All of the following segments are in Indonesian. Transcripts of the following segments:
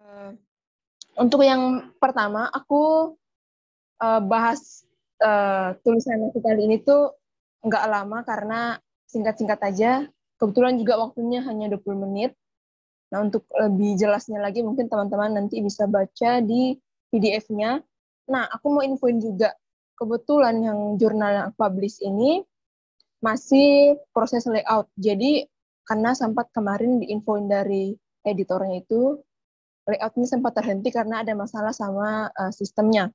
Eh, untuk yang pertama, aku bahas tulisan aku kali ini tuh nggak lama karena singkat-singkat aja. Kebetulan juga waktunya hanya 20 menit. Nah, untuk lebih jelasnya lagi mungkin teman-teman nanti bisa baca di PDF-nya. Nah, aku mau infoin juga, kebetulan yang jurnal yang aku publish ini masih proses layout. Jadi, karena sempat kemarin diinfoin dari editornya itu, layout ini sempat terhenti karena ada masalah sama sistemnya.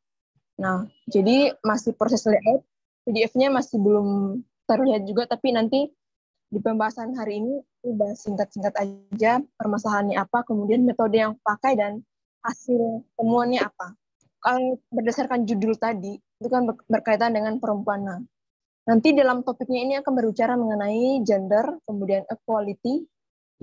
Nah, jadi masih proses layout, PDF-nya masih belum terlihat juga, tapi nanti di pembahasan hari ini udah singkat-singkat aja permasalahannya apa, kemudian metode yang pakai dan hasil temuannya apa. Kalau berdasarkan judul tadi, itu kan berkaitan dengan perempuan. Nah, nanti dalam topiknya ini akan berbicara mengenai gender, kemudian equality,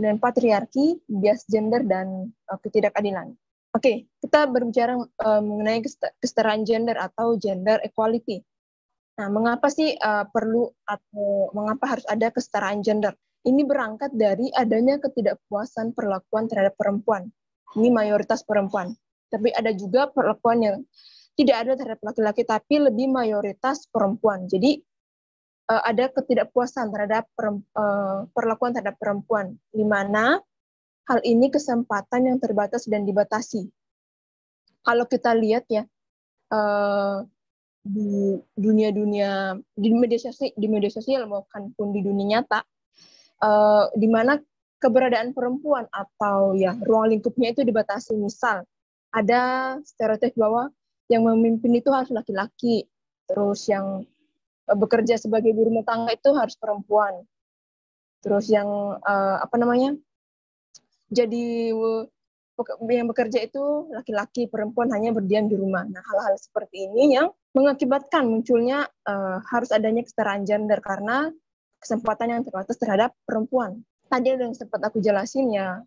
dan patriarki, bias gender, dan ketidakadilan. Oke, kita berbicara mengenai kesetaraan gender atau gender equality. Nah, mengapa sih perlu atau mengapa harus ada kesetaraan gender? Ini berangkat dari adanya ketidakpuasan perlakuan terhadap perempuan. Ini mayoritas perempuan. Tapi ada juga perlakuan yang tidak ada terhadap laki-laki, tapi lebih mayoritas perempuan. Jadi ada ketidakpuasan terhadap perlakuan terhadap perempuan, di mana hal ini kesempatan yang terbatas dan dibatasi. Kalau kita lihat ya, di dunia-dunia di media sosial maupun di dunia nyata, di mana keberadaan perempuan atau ya ruang lingkupnya itu dibatasi. Misal ada stereotip bahwa yang memimpin itu harus laki-laki, terus yang bekerja sebagai ibu rumah tangga itu harus perempuan, terus yang jadi yang bekerja itu laki-laki, perempuan hanya berdiam di rumah. Nah, hal-hal seperti ini yang mengakibatkan munculnya harus adanya kesetaraan gender karena kesempatan yang terbatas terhadap perempuan. Tadi yang sempat aku jelasin ya,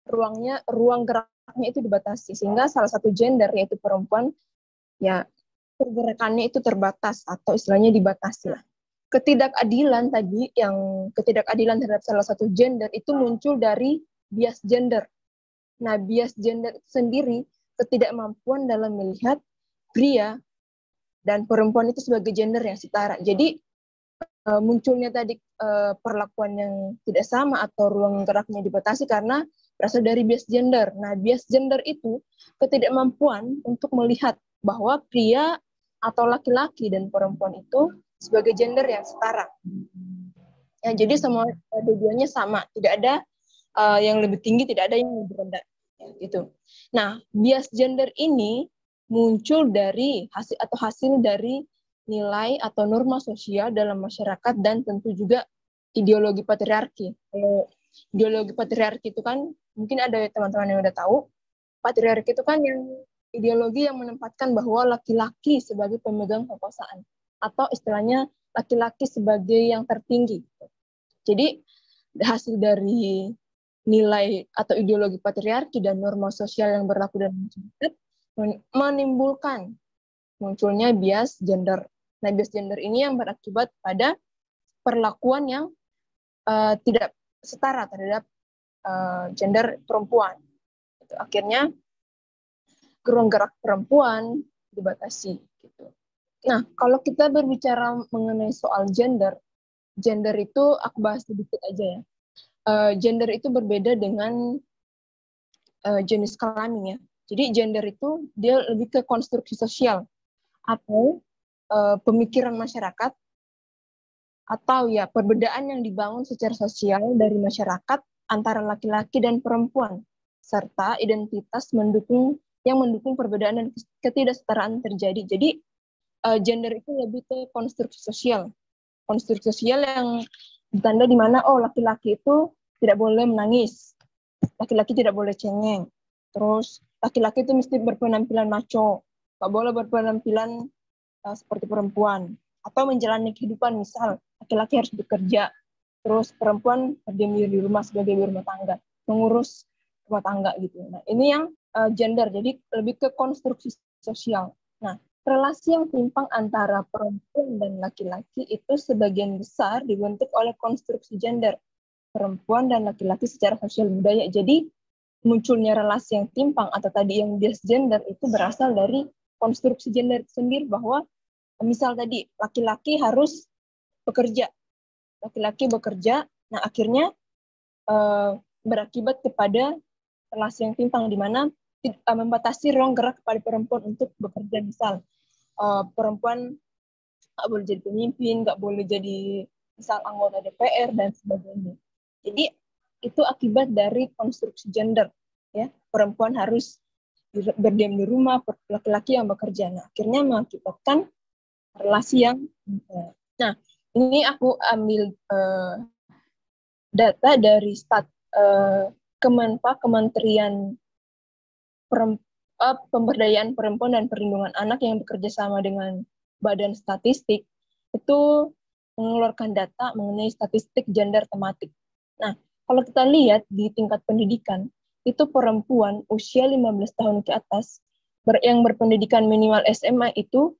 ruang geraknya itu dibatasi, sehingga salah satu gender yaitu perempuan ya pergerakannya itu terbatas atau istilahnya dibatasi lah. Ketidakadilan tadi, yang ketidakadilan terhadap salah satu gender itu muncul dari bias gender. Nah, bias gender itu sendiri ketidakmampuan dalam melihat pria dan perempuan itu sebagai gender yang setara. Jadi munculnya tadi perlakuan yang tidak sama atau ruang geraknya dibatasi karena berasal dari bias gender. Nah, bias gender itu ketidakmampuan untuk melihat bahwa pria atau laki-laki dan perempuan itu sebagai gender yang setara. Ya, jadi semua dua-duanya sama, tidak ada yang lebih tinggi, tidak ada yang lebih rendah. Ya, gitu. Nah, bias gender ini muncul dari hasil dari nilai atau norma sosial dalam masyarakat dan tentu juga ideologi patriarki. Kalau ideologi patriarki itu kan mungkin ada teman-teman yang udah tahu, patriarki itu kan yang ideologi yang menempatkan bahwa laki-laki sebagai pemegang kekuasaan atau istilahnya laki-laki sebagai yang tertinggi. Jadi hasil dari nilai atau ideologi patriarki dan norma sosial yang berlaku dalam masyarakat menimbulkan munculnya bias gender. Nah, bias gender ini yang berakibat pada perlakuan yang tidak setara terhadap gender perempuan. Itu akhirnya ruang gerak perempuan dibatasi. Gitu. Nah, kalau kita berbicara mengenai soal gender itu aku bahas sedikit aja ya. Gender itu berbeda dengan jenis kelamin ya. Jadi gender itu dia lebih ke konstruksi sosial atau pemikiran masyarakat atau ya perbedaan yang dibangun secara sosial dari masyarakat antara laki-laki dan perempuan serta identitas yang mendukung perbedaan dan ketidaksetaraan terjadi. Jadi gender itu lebih ke konstruksi sosial. Konstruksi sosial yang ditanda di mana laki-laki itu tidak boleh menangis, laki-laki tidak boleh cengeng, terus laki-laki itu mesti berpenampilan macho, nggak boleh berpenampilan seperti perempuan, atau menjalani kehidupan, misal laki-laki harus bekerja, terus perempuan berdiam diri di rumah sebagai ibu rumah tangga, mengurus rumah tangga gitu. Nah, ini yang gender, jadi lebih ke konstruksi sosial. Nah, relasi yang timpang antara perempuan dan laki-laki itu sebagian besar dibentuk oleh konstruksi gender perempuan dan laki-laki secara sosial budaya. Jadi munculnya relasi yang timpang atau tadi yang bias gender itu berasal dari konstruksi gender itu sendiri, bahwa misal tadi laki-laki harus bekerja, nah akhirnya berakibat kepada relasi yang timpang di mana membatasi ruang gerak kepada perempuan untuk bekerja. Misal perempuan nggak boleh jadi pemimpin, nggak boleh jadi misal anggota DPR dan sebagainya. Jadi itu akibat dari konstruksi gender, ya, perempuan harus berdiam di rumah, laki-laki yang bekerja. Nah, akhirnya mengakibatkan relasi yang nah, ini aku ambil data dari Kementerian Pemberdayaan Perempuan dan Perlindungan Anak yang bekerja sama dengan Badan Statistik, itu mengeluarkan data mengenai statistik gender tematik. Nah, kalau kita lihat di tingkat pendidikan, itu perempuan usia 15 tahun ke atas yang berpendidikan minimal SMA itu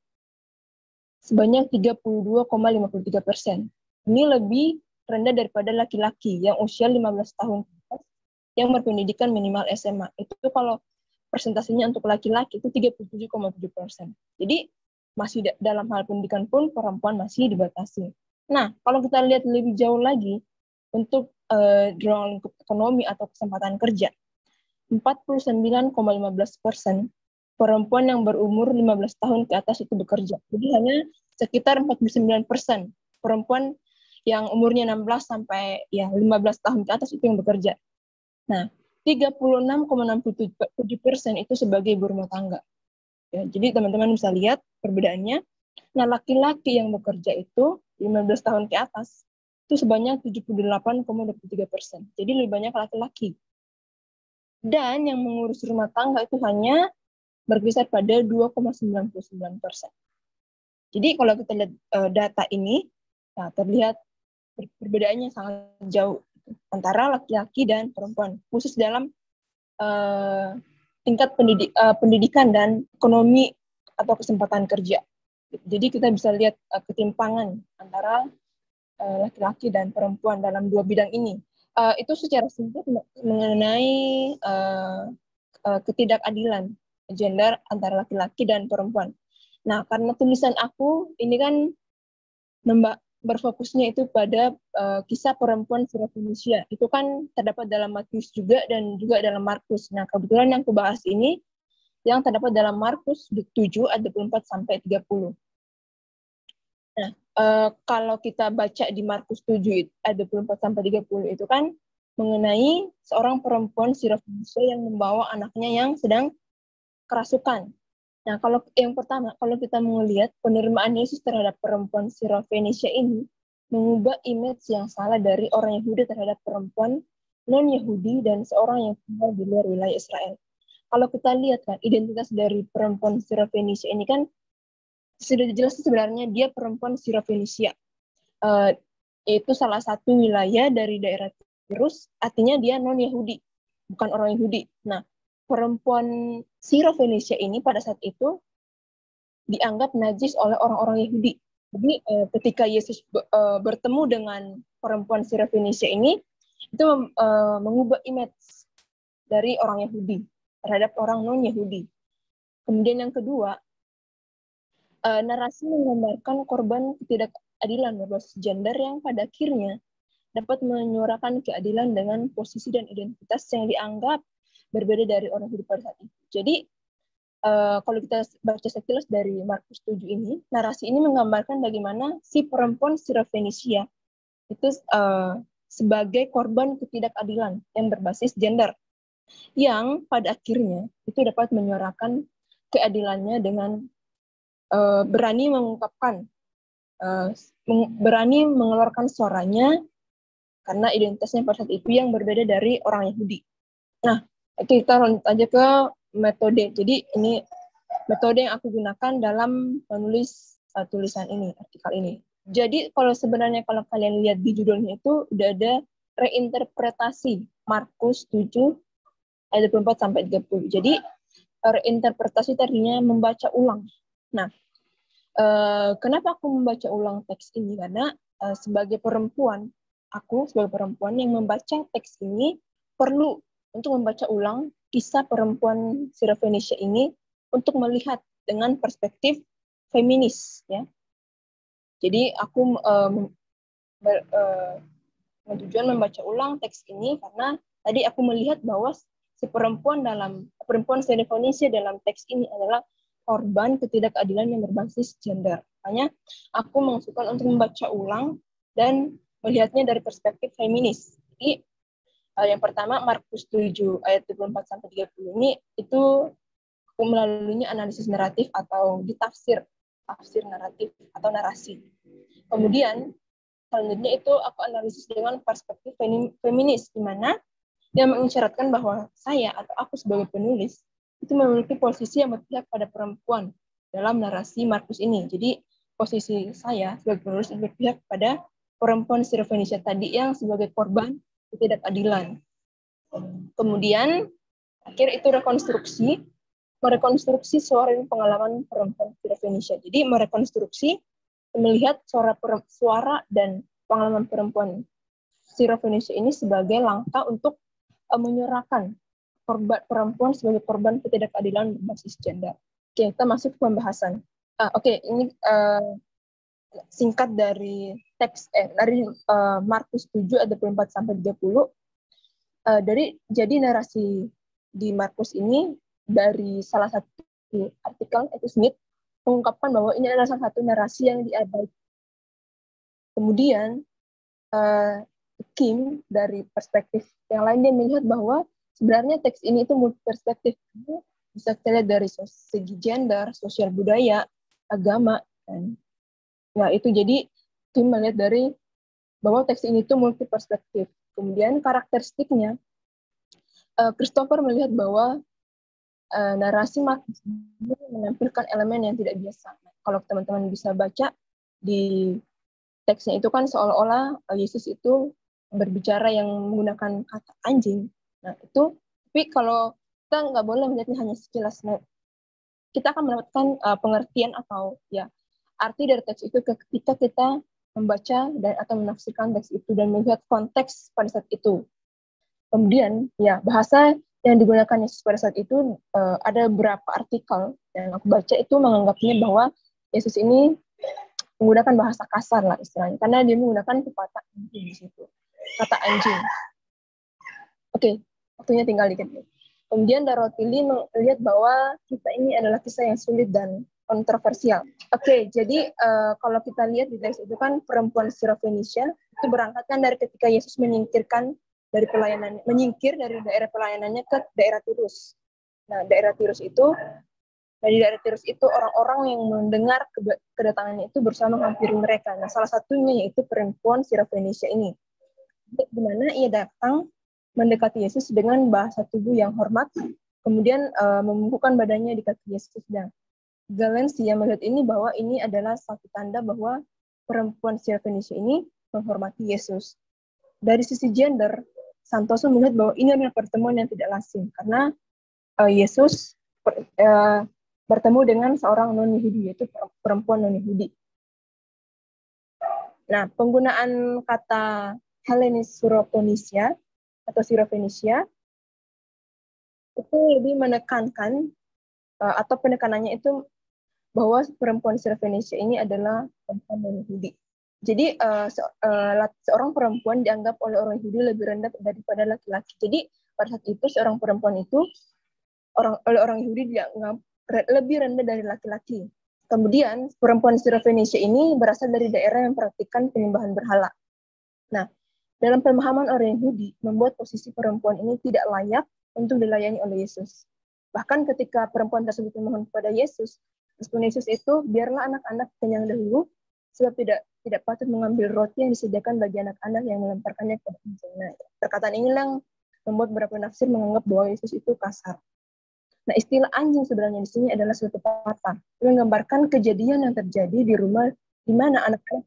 sebanyak 32,53%. Ini lebih rendah daripada laki-laki yang usia 15 tahun ke atas yang berpendidikan minimal SMA. Itu kalau persentasenya untuk laki-laki itu 37,7%. Jadi masih dalam hal pendidikan pun perempuan masih dibatasi. Nah, kalau kita lihat lebih jauh lagi untuk ruang lingkup ekonomi atau kesempatan kerja, 49,15% perempuan yang berumur 15 tahun ke atas itu bekerja. Jadi hanya sekitar 49% perempuan yang umurnya 16 sampai 15 tahun ke atas itu yang bekerja. Nah, 36,67% itu sebagai ibu rumah tangga. Ya, jadi teman-teman bisa lihat perbedaannya. Nah, laki-laki yang bekerja itu 15 tahun ke atas itu sebanyak 78,23%. Jadi lebih banyak laki-laki. Dan yang mengurus rumah tangga itu hanya berkisar pada 2,99%. Jadi kalau kita lihat data ini, nah, terlihat perbedaannya sangat jauh antara laki-laki dan perempuan, khusus dalam tingkat pendidikan dan ekonomi atau kesempatan kerja. Jadi kita bisa lihat ketimpangan antara laki-laki dan perempuan dalam dua bidang ini. Itu secara singkat mengenai ketidakadilan gender antara laki-laki dan perempuan. Nah, karena tulisan aku ini kan berfokusnya itu pada kisah perempuan Syrofoenisia. Itu kan terdapat dalam Matius juga dan juga dalam Markus. Nah, kebetulan yang aku bahas ini yang terdapat dalam Markus 7 ayat 24 sampai 30. Nah, kalau kita baca di Markus 7 ayat 24 sampai 30 itu kan mengenai seorang perempuan Syrofoenisia yang membawa anaknya yang sedang kerasukan. Nah, kalau yang pertama, kalau kita melihat penerimaan Yesus terhadap perempuan Syrofoenisia ini mengubah image yang salah dari orang Yahudi terhadap perempuan non-Yahudi dan seorang yang tinggal di luar wilayah Israel. Kalau kita lihat kan, identitas dari perempuan Syrofoenisia ini kan sudah jelas sebenarnya dia perempuan Syrofoenisia. Itu salah satu wilayah dari daerah Tirus, artinya dia non-Yahudi, bukan orang Yahudi. Nah, perempuan Syrofoenisia ini pada saat itu dianggap najis oleh orang-orang Yahudi. Jadi ketika Yesus bertemu dengan perempuan Syrofoenisia ini, itu mengubah image dari orang Yahudi terhadap orang non-Yahudi. Kemudian yang kedua, narasi menggambarkan korban ketidakadilan berbasis gender yang pada akhirnya dapat menyuarakan keadilan dengan posisi dan identitas yang dianggap berbeda dari orang hidup pada saat itu. Jadi, kalau kita baca sekilas dari Markus 7 ini, narasi ini menggambarkan bagaimana si perempuan Syrofoenisia itu sebagai korban ketidakadilan yang berbasis gender, yang pada akhirnya itu dapat menyuarakan keadilannya dengan berani mengungkapkan, berani mengeluarkan suaranya karena identitasnya pada saat itu yang berbeda dari orang Yahudi. Nah, kita lanjut aja ke metode. Jadi ini metode yang aku gunakan dalam menulis tulisan ini, artikel ini. Jadi kalau kalian lihat di judulnya itu udah ada reinterpretasi Markus 7 ayat 24 sampai 30. Jadi reinterpretasi tadinya membaca ulang. Nah, kenapa aku membaca ulang teks ini? Karena sebagai perempuan yang membaca teks ini perlu untuk membaca ulang kisah perempuan Sirofenicia ini untuk melihat dengan perspektif feminis, ya. Jadi aku tujuan membaca ulang teks ini karena tadi aku melihat bahwa si perempuan Sirofenicia dalam teks ini adalah korban ketidakadilan yang berbasis gender. Makanya aku mengusulkan untuk membaca ulang dan melihatnya dari perspektif feminis. Jadi yang pertama Markus 7 ayat 24 sampai 30 ini itu aku melaluinya analisis naratif atau ditafsir naratif atau narasi. Kemudian selanjutnya itu aku analisis dengan perspektif feminis, di mana yang mengisyaratkan bahwa saya atau aku sebagai penulis itu memiliki posisi yang berpihak pada perempuan dalam narasi Markus ini. Jadi posisi saya sebagai penulis berpihak pada perempuan Sirofenicia tadi yang sebagai korban ketidakadilan. Kemudian akhir itu merekonstruksi suara dan pengalaman perempuan Sirofenicia. Jadi merekonstruksi melihat suara dan pengalaman perempuan Sirofenicia ini sebagai langkah untuk menyuarakan perempuan sebagai korban ketidakadilan berbasis gender. Oke, kita masuk ke pembahasan. Ini singkat dari teks dari Markus 7 ayat 24 sampai 30. Jadi narasi di Markus ini dari salah satu artikel itu Smith mengungkapkan bahwa ini adalah salah satu narasi yang diabaikan. Kemudian Kim dari perspektif yang lain dia melihat bahwa sebenarnya teks ini itu multi perspektif. Bisa kita lihat dari segi gender, sosial budaya, agama, dan nah itu jadi Kim melihat dari bahwa teks ini itu multi perspektif. Kemudian karakteristiknya, Christopher melihat bahwa narasi Markus menampilkan elemen yang tidak biasa. Kalau teman-teman bisa baca di teksnya itu kan seolah-olah Yesus itu berbicara yang menggunakan kata anjing. Nah itu, tapi kalau kita nggak boleh melihatnya hanya sekilas, kita akan mendapatkan pengertian atau ya arti dari teks itu ketika kita membaca dan atau menafsirkan teks itu dan melihat konteks pada saat itu. Kemudian ya bahasa yang digunakan Yesus pada saat itu ada beberapa artikel yang aku baca itu menganggapnya bahwa Yesus ini menggunakan bahasa kasar lah istilahnya karena dia menggunakan kata anjing di situ, kata anjing. Oke, waktunya tinggal dikit. Kemudian Darotili melihat bahwa kisah ini adalah kisah yang sulit dan kontroversial. Oke, jadi kalau kita lihat di teks itu kan perempuan Sirofenicia itu berangkatkan dari ketika Yesus menyingkir dari daerah pelayanannya ke daerah Tirus. Nah, dari daerah Tirus itu orang-orang yang mendengar kedatangannya itu berusaha menghampiri mereka. Nah, salah satunya yaitu perempuan Sirofenicia ini. Di mana ia datang mendekati Yesus dengan bahasa tubuh yang hormat, kemudian membungkukkan badannya di kaki Yesus. Dan Galensia melihat ini bahwa ini adalah satu tanda bahwa perempuan Sirofenicia ini menghormati Yesus. Dari sisi gender, Santoso melihat bahwa ini adalah pertemuan yang tidak lazim karena Yesus bertemu dengan seorang non-Yahudi, yaitu perempuan non-Yahudi. Nah, penggunaan kata Hellenis Sirofenicia atau Sirofenicia itu lebih menekankan atau penekanannya itu bahwa perempuan Sirofenicia ini adalah perempuan non-Yahudi. Jadi seorang perempuan dianggap oleh orang Yahudi lebih rendah daripada laki-laki. Jadi pada saat itu seorang perempuan itu oleh orang Yahudi dianggap lebih rendah dari laki-laki. Kemudian perempuan Sirofenicia ini berasal dari daerah yang mempraktikkan penyembahan berhala. Nah, dalam pemahaman orang Yahudi membuat posisi perempuan ini tidak layak untuk dilayani oleh Yesus. Bahkan ketika perempuan tersebut memohon kepada Yesus, respon Yesus itu, biarlah anak-anak kenyang dahulu, sebab tidak patut mengambil roti yang disediakan bagi anak-anak yang melemparkannya kepada anjing. Nah, perkataan inilah yang membuat beberapa nafsir menganggap bahwa Yesus itu kasar. Nah, istilah anjing sebenarnya di sini adalah suatu kata menggambarkan kejadian yang terjadi di rumah di mana anak-anak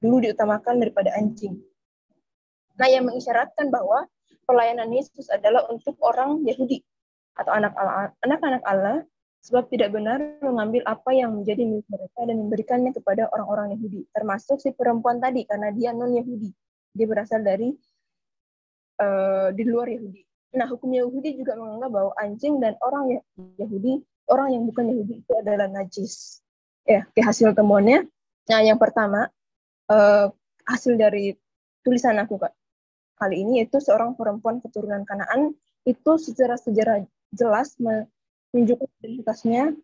dulu diutamakan daripada anjing. Nah, yang mengisyaratkan bahwa pelayanan Yesus adalah untuk orang Yahudi atau anak-anak Allah, sebab tidak benar mengambil apa yang menjadi milik mereka dan memberikannya kepada orang-orang Yahudi, termasuk si perempuan tadi karena dia non-Yahudi, dia berasal dari di luar Yahudi. Nah, hukum Yahudi juga menganggap bahwa anjing dan orang yang bukan Yahudi itu adalah najis. Ya, ke hasil temuannya. Nah, yang pertama, hasil dari tulisan aku kali ini, yaitu seorang perempuan keturunan Kanaan itu secara sejarah jelas menunjukkan identitasnya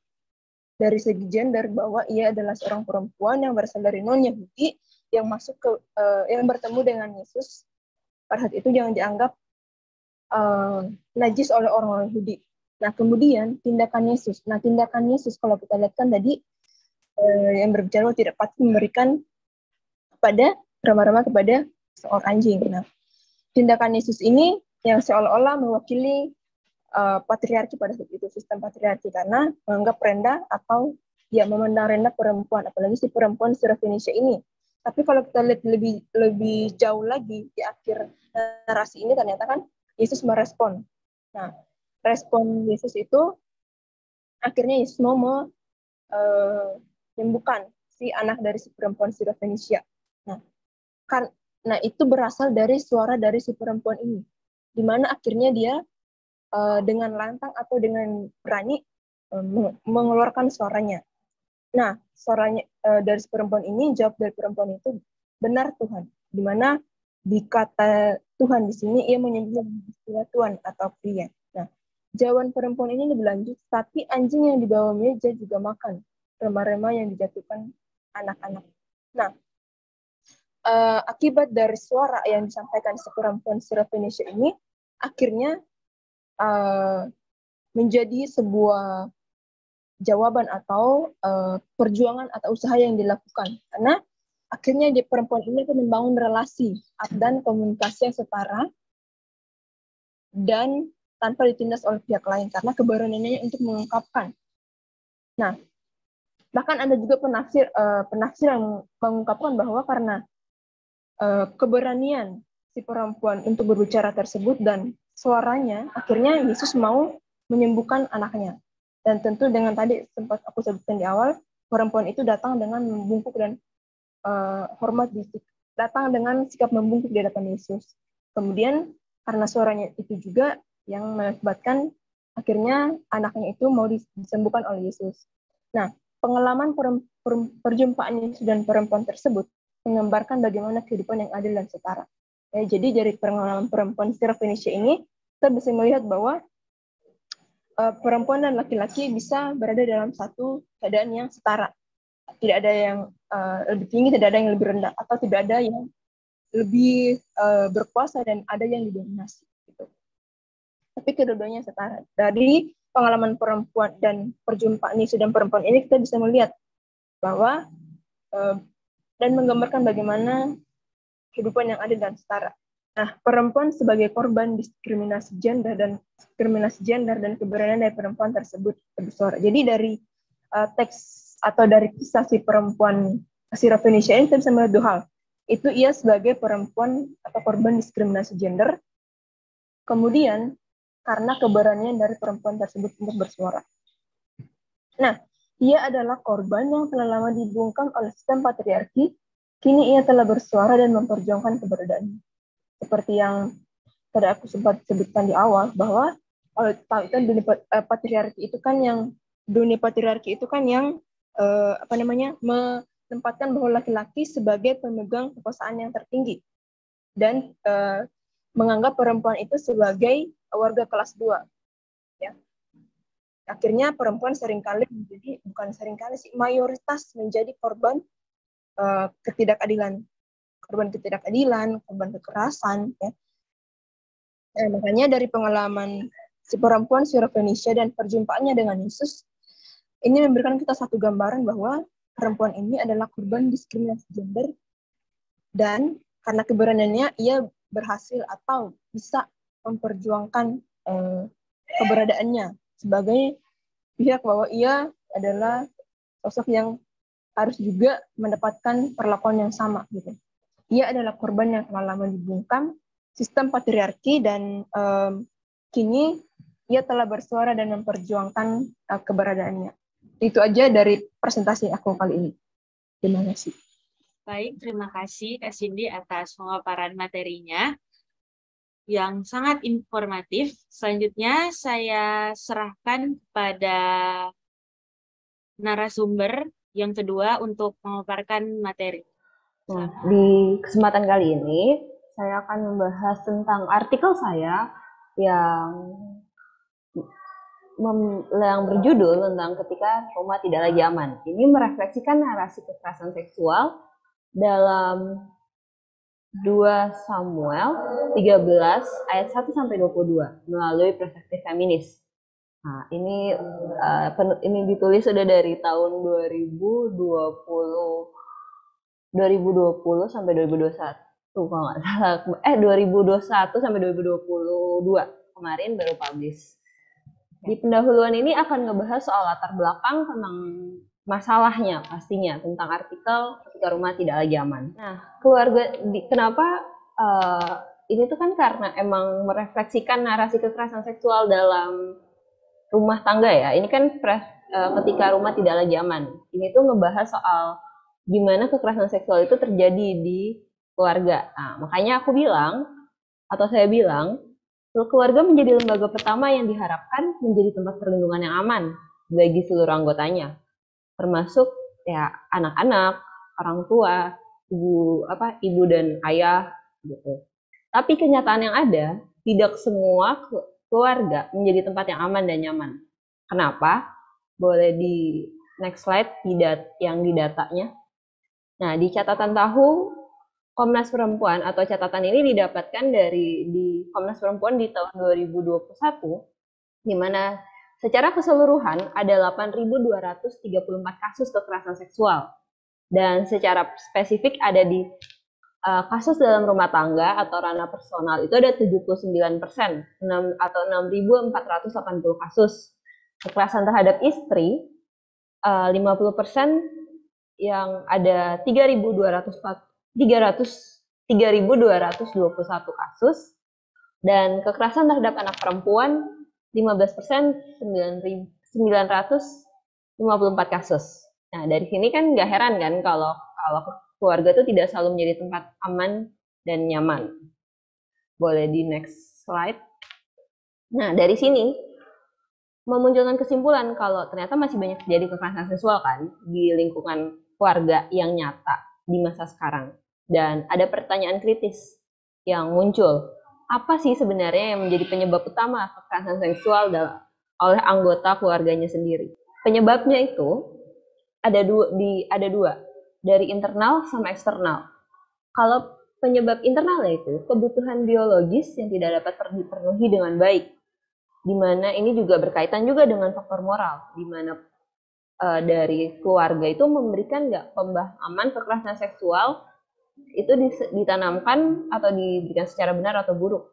dari segi gender, bahwa ia adalah seorang perempuan yang berasal dari non-Yahudi yang masuk ke yang bertemu dengan Yesus. Pada saat itu yang dianggap najis oleh orang-orang Yahudi. Nah, kemudian tindakan Yesus. Nah, tindakan Yesus kalau kita lihat kan tadi yang berbicara tidak patut memberikan kepada remah-remah kepada seorang anjing. Nah, tindakan Yesus ini yang seolah-olah mewakili patriarki pada saat itu, sistem patriarki, karena menganggap rendah atau ya memandang rendah perempuan, apalagi si perempuan secara Fenisia ini. Tapi kalau kita lihat lebih jauh lagi di akhir narasi ini, ternyata kan Yesus merespon. Nah, respon Yesus itu akhirnya Yesus mau menyembuhkan si anak dari si perempuan Sirofenisia. Nah, itu berasal dari suara dari si perempuan ini, di mana akhirnya dia dengan lantang atau dengan berani mengeluarkan suaranya. Nah, suaranya dari si perempuan ini, jawab dari perempuan itu, benar Tuhan, di mana di kata Tuhan di sini ia menyebut istilah Tuhan atau pria. Nah, jawaban perempuan ini lebih lanjut, tapi anjing yang dibawa meja juga makan remah-remah yang dijatuhkan anak-anak. Nah, akibat dari suara yang disampaikan si perempuan Sirofenisia ini, akhirnya menjadi sebuah jawaban atau perjuangan atau usaha yang dilakukan. Karena akhirnya perempuan ini akan membangun relasi dan komunikasi yang setara dan tanpa ditindas oleh pihak lain, karena keberaniannya untuk mengungkapkan. Nah, bahkan ada juga penafsir yang mengungkapkan bahwa karena keberanian si perempuan untuk berbicara tersebut dan suaranya, akhirnya Yesus mau menyembuhkan anaknya. Dan tentu dengan tadi sempat aku sebutkan di awal, perempuan itu datang dengan membungkuk dan hormat, datang dengan sikap membungkuk di hadapan Yesus. Kemudian karena suaranya itu juga yang mengakibatkan akhirnya anaknya itu mau disembuhkan oleh Yesus. Nah, pengalaman perjumpaan Yesus dan perempuan tersebut menggambarkan bagaimana kehidupan yang adil dan setara. Ya, jadi dari pengalaman perempuan Sirofenisia ini, kita bisa melihat bahwa perempuan dan laki-laki bisa berada dalam satu keadaan yang setara. Tidak ada yang lebih tinggi, tidak ada yang lebih rendah, atau tidak ada yang lebih berkuasa dan ada yang didominasi. Gitu. Tapi kedua-duanya setara. Dari pengalaman perempuan dan perjumpaan Yesus dan perempuan ini, kita bisa melihat bahwa dan menggambarkan bagaimana kehidupan yang adil dan setara. Nah, perempuan sebagai korban diskriminasi gender dan keberanian dari perempuan tersebut bersuara. Jadi dari teks atau dari kisah si perempuan Sirofenisia ini, kita bisa melihat dua hal. Itu ia sebagai perempuan atau korban diskriminasi gender, kemudian karena keberanian dari perempuan tersebut untuk bersuara. Nah, ia adalah korban yang telah lama dibungkam oleh sistem patriarki, kini ia telah bersuara dan memperjuangkan keberadaannya. Seperti yang tadi aku sempat sebutkan di awal, bahwa kalau tahu kan dunia patriarki itu kan yang menempatkan bahwa laki-laki sebagai pemegang kekuasaan yang tertinggi dan menganggap perempuan itu sebagai warga kelas 2. Ya. Akhirnya perempuan mayoritas menjadi korban ketidakadilan, korban kekerasan. Ya. Makanya dari pengalaman si perempuan Sirofenisia dan perjumpaannya dengan Yesus, ini memberikan kita satu gambaran bahwa perempuan ini adalah korban diskriminasi gender, dan karena keberaniannya ia berhasil atau bisa memperjuangkan keberadaannya sebagai pihak bahwa ia adalah sosok yang harus juga mendapatkan perlakuan yang sama gitu. Ia adalah korban yang telah lama dibungkam sistem patriarki dan kini ia telah bersuara dan memperjuangkan keberadaannya. Itu aja dari presentasi aku kali ini. Terima kasih. Baik, terima kasih Kak Cindy atas pemaparan materinya. yang sangat informatif. Selanjutnya saya serahkan kepada narasumber yang kedua untuk memaparkan materi. Nah, di kesempatan kali ini saya akan membahas tentang artikel saya yang yang berjudul tentang ketika rumah tidak lagi aman. Ini merefleksikan narasi kekerasan seksual dalam 2 Samuel 13 ayat 1 sampai 22 melalui perspektif feminis. Nah, ini ditulis sudah dari tahun 2020 sampai 2021 kalau nggak salah 2021 sampai 2022 kemarin baru publish. Di pendahuluan ini akan ngebahas soal latar belakang tentang masalahnya pastinya tentang artikel ketika rumah tidak lagi aman. Nah, kenapa ini tuh kan karena emang merefleksikan narasi kekerasan seksual dalam rumah tangga ya. Ini kan ketika rumah tidak lagi aman. Ini tuh ngebahas soal gimana kekerasan seksual itu terjadi di keluarga. Nah, makanya saya bilang keluarga menjadi lembaga pertama yang diharapkan menjadi tempat perlindungan yang aman bagi seluruh anggotanya, termasuk ya anak-anak, orang tua, ibu dan ayah gitu. Tapi kenyataan yang ada, tidak semua keluarga menjadi tempat yang aman dan nyaman. Kenapa? Boleh di next slide yang di datanya. Nah, di catatan tahu Komnas Perempuan atau catatan ini didapatkan di Komnas Perempuan di tahun 2021, di mana secara keseluruhan ada 8.234 kasus kekerasan seksual. Dan secara spesifik ada di kasus dalam rumah tangga atau ranah personal itu ada 79%, atau 6.480 kasus. Kekerasan terhadap istri, 50%, yang ada 3.221 kasus, dan kekerasan terhadap anak perempuan 15%, 954 kasus. Nah, dari sini kan nggak heran kan kalau keluarga itu tidak selalu menjadi tempat aman dan nyaman. Boleh di next slide. Nah, dari sini memunculkan kesimpulan kalau ternyata masih banyak terjadi kekerasan seksual kan di lingkungan keluarga yang nyata di masa sekarang. Dan ada pertanyaan kritis yang muncul. Apa sih sebenarnya yang menjadi penyebab utama kekerasan seksual oleh anggota keluarganya sendiri? Penyebabnya itu ada dua, dari internal sama eksternal. Kalau penyebab internalnya itu kebutuhan biologis yang tidak dapat dipenuhi dengan baik, di mana ini juga berkaitan juga dengan faktor moral, di mana dari keluarga itu memberikan nggak pemahaman kekerasan seksual itu ditanamkan atau diberikan secara benar atau buruk.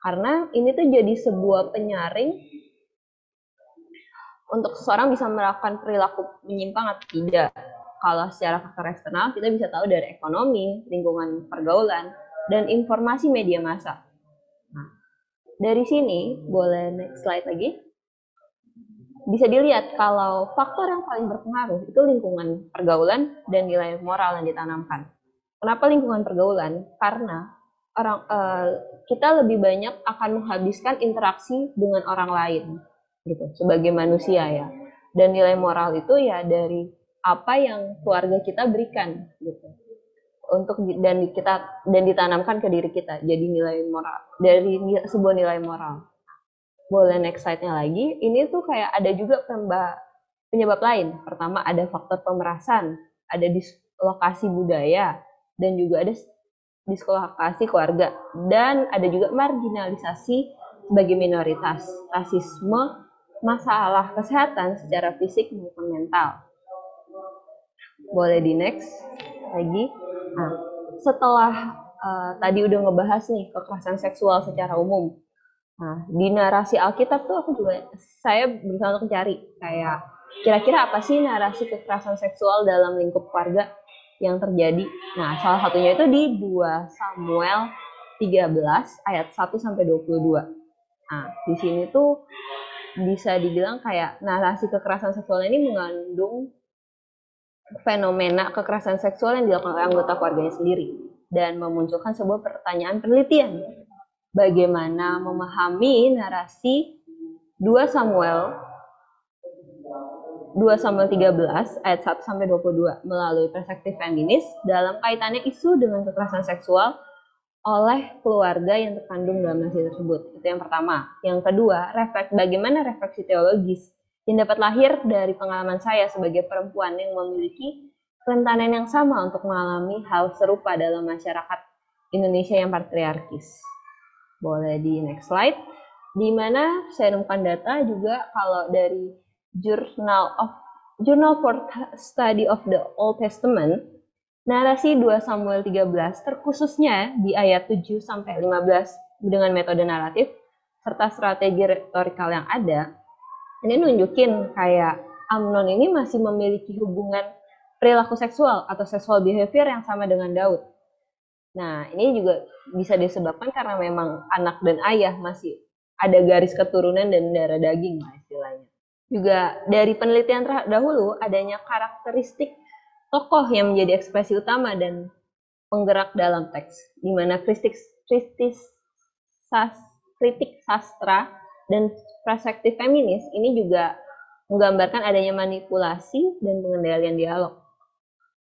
Karena ini tuh jadi sebuah penyaring untuk seseorang bisa melakukan perilaku menyimpang atau tidak. Kalau secara faktor eksternal kita bisa tahu dari ekonomi, lingkungan pergaulan, dan informasi media massa. Nah, dari sini, boleh next slide lagi. Bisa dilihat kalau faktor yang paling berpengaruh itu lingkungan pergaulan dan nilai moral yang ditanamkan. Kenapa lingkungan pergaulan? Karena kita lebih banyak akan menghabiskan interaksi dengan orang lain, gitu, sebagai manusia ya. Dan nilai moral itu ya dari apa yang keluarga kita berikan, gitu, dan ditanamkan ke diri kita. Jadi nilai moral dari sebuah nilai moral. Boleh next slide-nya lagi. Ini tuh kayak ada juga penyebab lain. Pertama ada faktor pemerasan, ada dislokasi budaya, dan juga ada dislokasi keluarga, dan ada juga marginalisasi sebagai minoritas, rasisme, masalah kesehatan secara fisik maupun mental. Boleh di next lagi. Nah, setelah tadi udah ngebahas nih kekerasan seksual secara umum. Nah, di narasi Alkitab tuh saya berusaha untuk mencari kayak kira-kira apa sih narasi kekerasan seksual dalam lingkup keluarga yang terjadi. Nah, salah satunya itu di 2 Samuel 13 ayat 1 sampai 22. Nah, di sini tuh bisa dibilang kayak narasi kekerasan seksual ini mengandung fenomena kekerasan seksual yang dilakukan oleh anggota keluarganya sendiri dan memunculkan sebuah pertanyaan penelitian. bagaimana memahami narasi 2 Samuel 13 ayat 1 sampai 22 melalui perspektif feminis dalam kaitannya isu dengan kekerasan seksual oleh keluarga yang terkandung dalam narasi tersebut. Itu yang pertama. Yang kedua, bagaimana refleksi teologis yang dapat lahir dari pengalaman saya sebagai perempuan yang memiliki kerentanan yang sama untuk mengalami hal serupa dalam masyarakat Indonesia yang patriarkis. Boleh di next slide. Di mana saya nemukan data juga kalau dari Journal for Study of the Old Testament, narasi 2 Samuel 13 terkhususnya di ayat 7 sampai 15 dengan metode naratif serta strategi retorikal yang ada, ini nunjukin kayak Amnon ini masih memiliki hubungan perilaku seksual atau sexual behavior yang sama dengan Daud. Nah, ini juga bisa disebabkan karena memang anak dan ayah masih ada garis keturunan dan darah daging lah istilahnya. Juga dari penelitian terdahulu adanya karakteristik tokoh yang menjadi ekspresi utama dan penggerak dalam teks, di mana kritik sastra dan perspektif feminis ini juga menggambarkan adanya manipulasi dan pengendalian dialog.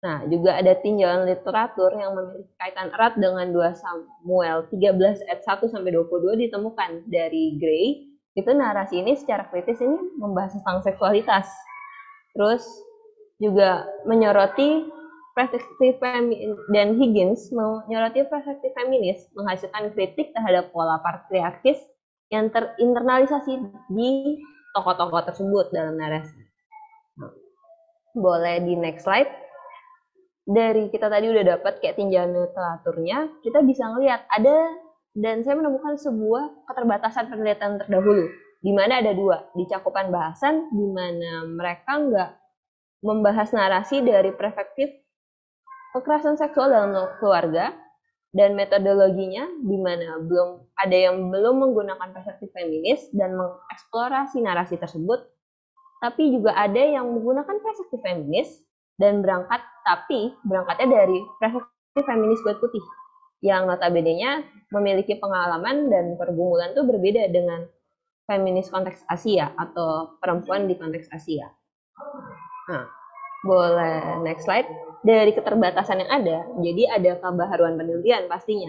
Nah, juga ada tinjauan literatur yang memiliki kaitan erat dengan 2 Samuel 13 ayat 1 sampai 22 ditemukan dari Gray. Itu narasi ini secara kritis ini membahas tentang seksualitas. Terus juga menyoroti perspektif dan Higgins menyoroti perspektif feminis menghasilkan kritik terhadap pola patriarkis yang terinternalisasi di tokoh-tokoh tersebut dalam narasi. Boleh di next slide. Dari kita tadi udah dapat kayak tinjauan literaturnya, kita bisa ngelihat ada, dan saya menemukan sebuah keterbatasan penelitian terdahulu, di mana ada 2, di cakupan bahasan, di mana mereka nggak membahas narasi dari perspektif kekerasan seksual dalam keluarga, dan metodologinya, di mana ada yang belum menggunakan perspektif feminis dan mengeksplorasi narasi tersebut, tapi juga ada yang menggunakan perspektif feminis dan berangkatnya dari perspektif feminis kulit putih yang notabene-nya memiliki pengalaman dan pergumulan itu berbeda dengan feminis konteks Asia atau perempuan di konteks Asia. Nah, boleh next slide. Dari keterbatasan yang ada, jadi ada kebaharuan penelitian pastinya,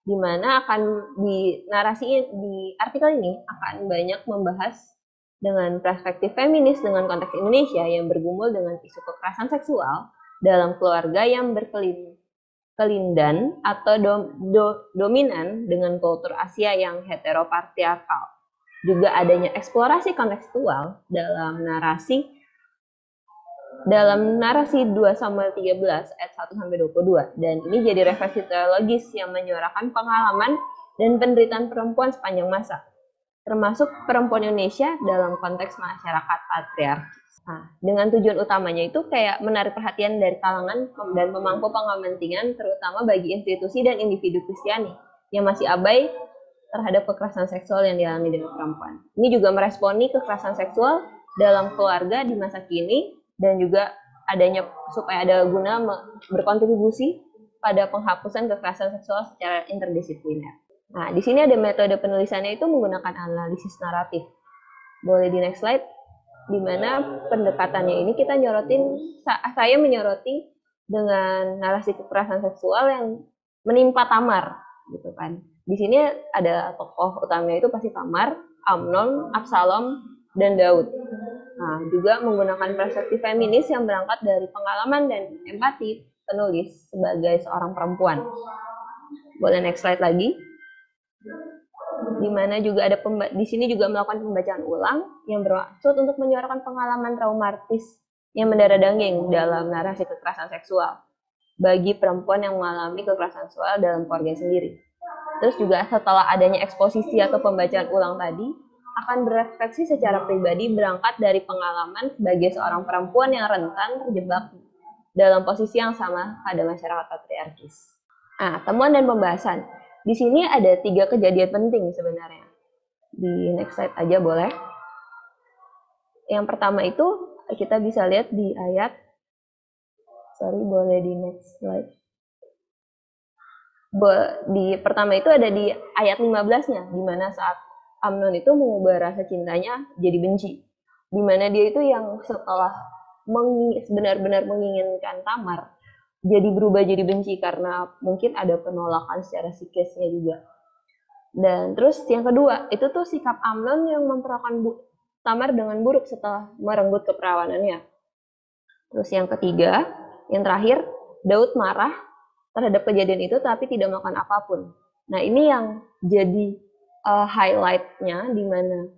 di mana akan di narasi di artikel ini akan banyak membahas dengan perspektif feminis dengan konteks Indonesia yang bergumul dengan isu kekerasan seksual dalam keluarga yang berkelindan atau dominan dengan kultur Asia yang heteropatriarkal. Juga adanya eksplorasi kontekstual dalam narasi 2 Samuel 13 ayat 1 sampai 22, dan ini jadi refleksi teologis yang menyuarakan pengalaman dan penderitaan perempuan sepanjang masa, termasuk perempuan Indonesia dalam konteks masyarakat patriarkis. Nah, dengan tujuan utamanya itu kayak menarik perhatian dari kalangan dan pemangku kepentingan, terutama bagi institusi dan individu Kristiani yang masih abai terhadap kekerasan seksual yang dialami dengan perempuan. Ini juga meresponi kekerasan seksual dalam keluarga di masa kini, dan juga adanya supaya ada guna berkontribusi pada penghapusan kekerasan seksual secara interdisipliner. Nah, di sini ada metode penulisannya itu menggunakan analisis naratif. Boleh di next slide, di mana pendekatannya ini saya menyoroti dengan narasi kekerasan seksual yang menimpa Tamar, gitu kan. Di sini ada tokoh utamanya itu pasti Tamar, Amnon, Absalom, dan Daud. Nah, juga menggunakan perspektif feminis yang berangkat dari pengalaman dan empati penulis sebagai seorang perempuan. Boleh next slide lagi. Di mana juga ada di sini juga melakukan pembacaan ulang yang bermaksud untuk menyuarakan pengalaman traumatis yang mendarah daging dalam narasi kekerasan seksual bagi perempuan yang mengalami kekerasan seksual dalam keluarga sendiri. Terus juga setelah adanya eksposisi atau pembacaan ulang tadi, akan berefleksi secara pribadi berangkat dari pengalaman sebagai seorang perempuan yang rentan terjebak dalam posisi yang sama pada masyarakat patriarkis. Nah, temuan dan pembahasan. Di sini ada 3 kejadian penting sebenarnya. Di next slide aja boleh. Yang pertama itu kita bisa lihat di ayat, boleh di next slide. Di pertama itu ada di ayat 15-nya, di mana saat Amnon itu mengubah rasa cintanya jadi benci. Di mana dia itu yang setelah benar-benar menginginkan Tamar, jadi berubah jadi benci karena mungkin ada penolakan secara psikisnya juga. Dan terus yang kedua, itu tuh sikap Amnon yang memperlakukan Tamar dengan buruk setelah merenggut keperawanannya. Terus yang ketiga, yang terakhir, Daud marah terhadap kejadian itu tapi tidak melakukan apapun. Nah, ini yang jadi highlight-nya, di mana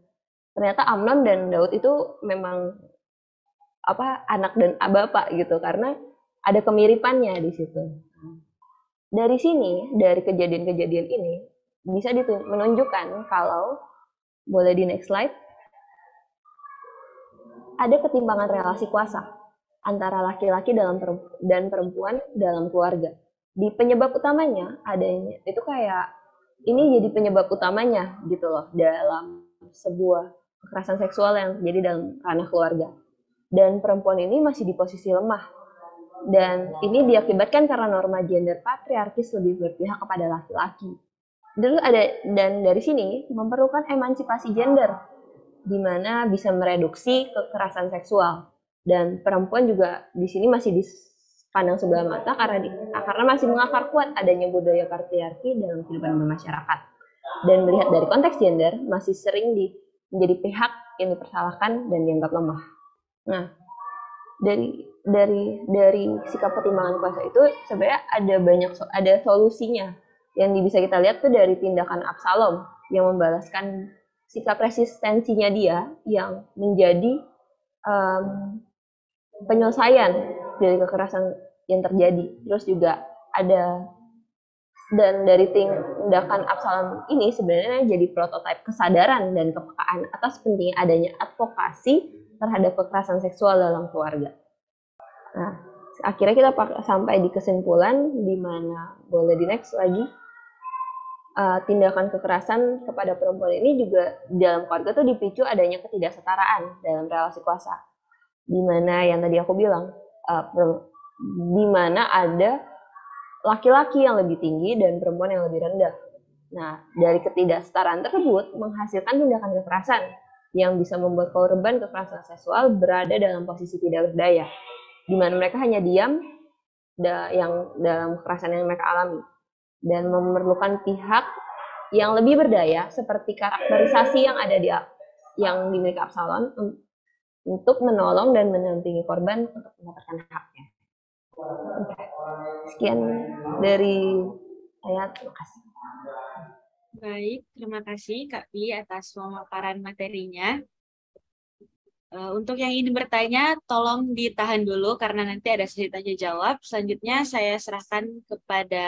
ternyata Amnon dan Daud itu memang anak dan bapak gitu, karena ada kemiripannya di situ. Dari sini, dari kejadian-kejadian ini bisa menunjukkan kalau, boleh di next slide, ada ketimpangan relasi kuasa antara laki-laki dan perempuan dalam keluarga. Di penyebab utamanya adanya itu kayak ini jadi penyebab utamanya gitu loh dalam sebuah kekerasan seksual yang terjadi dalam ranah keluarga. Dan perempuan ini masih di posisi lemah. Dan ini diakibatkan karena norma gender patriarkis lebih berpihak kepada laki-laki. Dan dari sini memerlukan emansipasi gender, di mana bisa mereduksi kekerasan seksual. Dan perempuan juga di sini masih dipandang sebelah mata karena masih mengakar kuat adanya budaya patriarki dalam kehidupan bermasyarakat. Dan melihat dari konteks gender, masih sering menjadi pihak yang dipersalahkan dan dianggap lemah. Nah, dari sikap pertimbangan kuasa itu sebenarnya ada solusinya yang bisa kita lihat tuh dari tindakan Absalom yang membalaskan sikap resistensinya dia yang menjadi penyelesaian dari kekerasan yang terjadi. Terus juga dan dari tindakan Absalom ini sebenarnya jadi prototipe kesadaran dan kepekaan atas pentingnya adanya advokasi terhadap kekerasan seksual dalam keluarga. Nah, akhirnya kita sampai di kesimpulan di mana, boleh di next lagi, tindakan kekerasan kepada perempuan ini juga dalam keluarga tuh dipicu adanya ketidaksetaraan dalam relasi kuasa. Di mana yang tadi aku bilang, di mana ada laki-laki yang lebih tinggi dan perempuan yang lebih rendah. Nah, dari ketidaksetaraan tersebut menghasilkan tindakan kekerasan yang bisa membuat korban kekerasan seksual berada dalam posisi tidak berdaya, di mana mereka hanya diam yang dalam kekerasan yang mereka alami dan memerlukan pihak yang lebih berdaya seperti karakterisasi yang dimiliki Absalom untuk menolong dan mendampingi korban untuk mendapatkan haknya. Sekian dari saya, terima kasih. Baik, terima kasih Kak Pi atas pemaparan materinya. Untuk yang ingin bertanya, tolong ditahan dulu karena nanti ada sesi tanya jawab. Selanjutnya saya serahkan kepada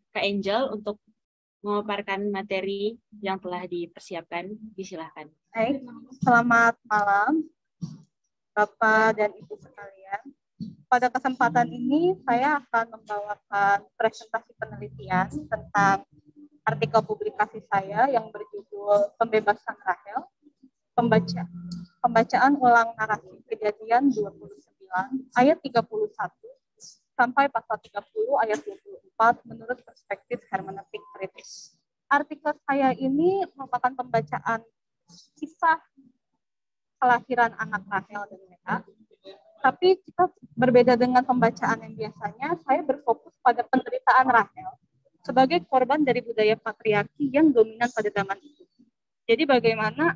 Kak Angel untuk memaparkan materi yang telah dipersiapkan. Disilahkan. Baik, selamat malam Bapak dan Ibu sekalian. Pada kesempatan ini saya akan membawakan presentasi penelitian tentang artikel publikasi saya yang berjudul Pembebasan Rahel, pembacaan ulang narasi Kejadian 29 ayat 31 sampai pasal 30 ayat 24 menurut perspektif hermeneutik kritis. Artikel saya ini merupakan pembacaan kisah kelahiran anak Rahel dan Lea, tapi kita berbeda dengan pembacaan yang biasanya. Saya berfokus pada penderitaan Rahel sebagai korban dari budaya patriarki yang dominan pada zaman itu. Jadi bagaimana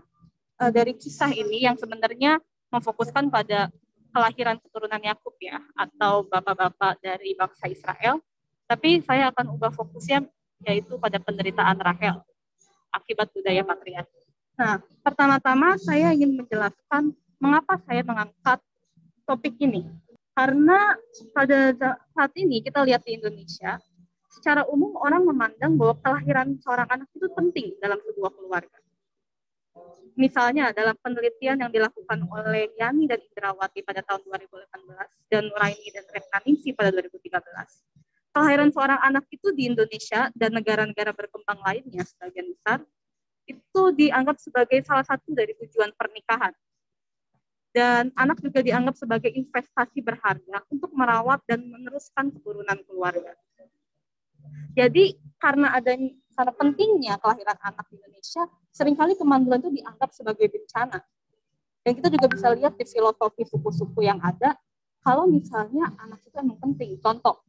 dari kisah ini yang sebenarnya memfokuskan pada kelahiran keturunan Yakub ya, atau bapak-bapak dari bangsa Israel, tapi saya akan ubah fokusnya yaitu pada penderitaan Rahel akibat budaya patriarki. Nah, pertama-tama saya ingin menjelaskan mengapa saya mengangkat topik ini. Karena pada saat ini kita lihat di Indonesia, secara umum orang memandang bahwa kelahiran seorang anak itu penting dalam sebuah keluarga. Misalnya dalam penelitian yang dilakukan oleh Yani dan Indrawati pada tahun 2018 dan Nuraini dan Retnaningsi pada 2013, kelahiran seorang anak itu di Indonesia dan negara-negara berkembang lainnya sebagian besar itu dianggap sebagai salah satu dari tujuan pernikahan. Dan anak juga dianggap sebagai investasi berharga untuk merawat dan meneruskan keturunan keluarga. Jadi karena pentingnya kelahiran anak di Indonesia, seringkali kemandulan itu dianggap sebagai bencana. Dan kita juga bisa lihat di filosofi suku-suku yang ada, kalau misalnya anak itu emang penting. Contoh,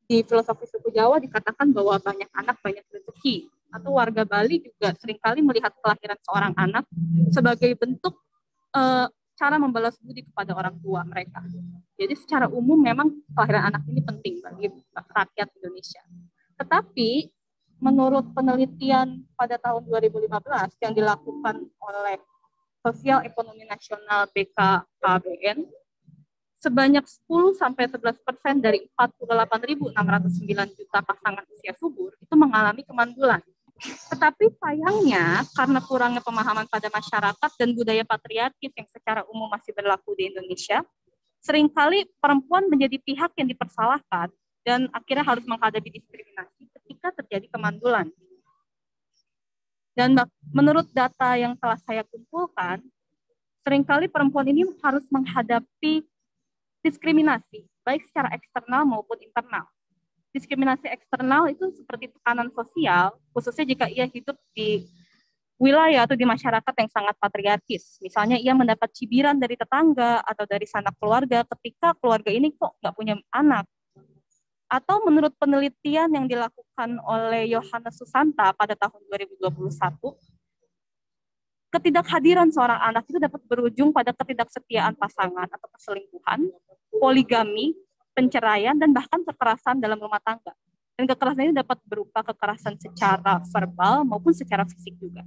di filosofi suku Jawa dikatakan bahwa banyak anak banyak rezeki. Atau warga Bali juga seringkali melihat kelahiran seorang anak sebagai bentuk cara membalas budi kepada orang tua mereka. Jadi secara umum memang kelahiran anak ini penting bagi rakyat Indonesia. Tetapi menurut penelitian pada tahun 2015 yang dilakukan oleh Sosial Ekonomi Nasional BKKBN, sebanyak 10-11% dari 48.609 juta pasangan usia subur itu mengalami kemandulan. Tetapi sayangnya karena kurangnya pemahaman pada masyarakat dan budaya patriarkis yang secara umum masih berlaku di Indonesia, seringkali perempuan menjadi pihak yang dipersalahkan dan akhirnya harus menghadapi diskriminasi ketika terjadi kemandulan. Dan menurut data yang telah saya kumpulkan, seringkali perempuan ini harus menghadapi diskriminasi, baik secara eksternal maupun internal. Diskriminasi eksternal itu seperti tekanan sosial, khususnya jika ia hidup di wilayah atau di masyarakat yang sangat patriarkis. Misalnya ia mendapat cibiran dari tetangga atau dari sanak keluarga ketika keluarga ini kok nggak punya anak. Atau menurut penelitian yang dilakukan oleh Yohanes Susanta pada tahun 2021, ketidakhadiran seorang anak itu dapat berujung pada ketidaksetiaan pasangan atau perselingkuhan, poligami, penceraian, dan bahkan kekerasan dalam rumah tangga. Dan kekerasan ini dapat berupa kekerasan secara verbal maupun secara fisik juga.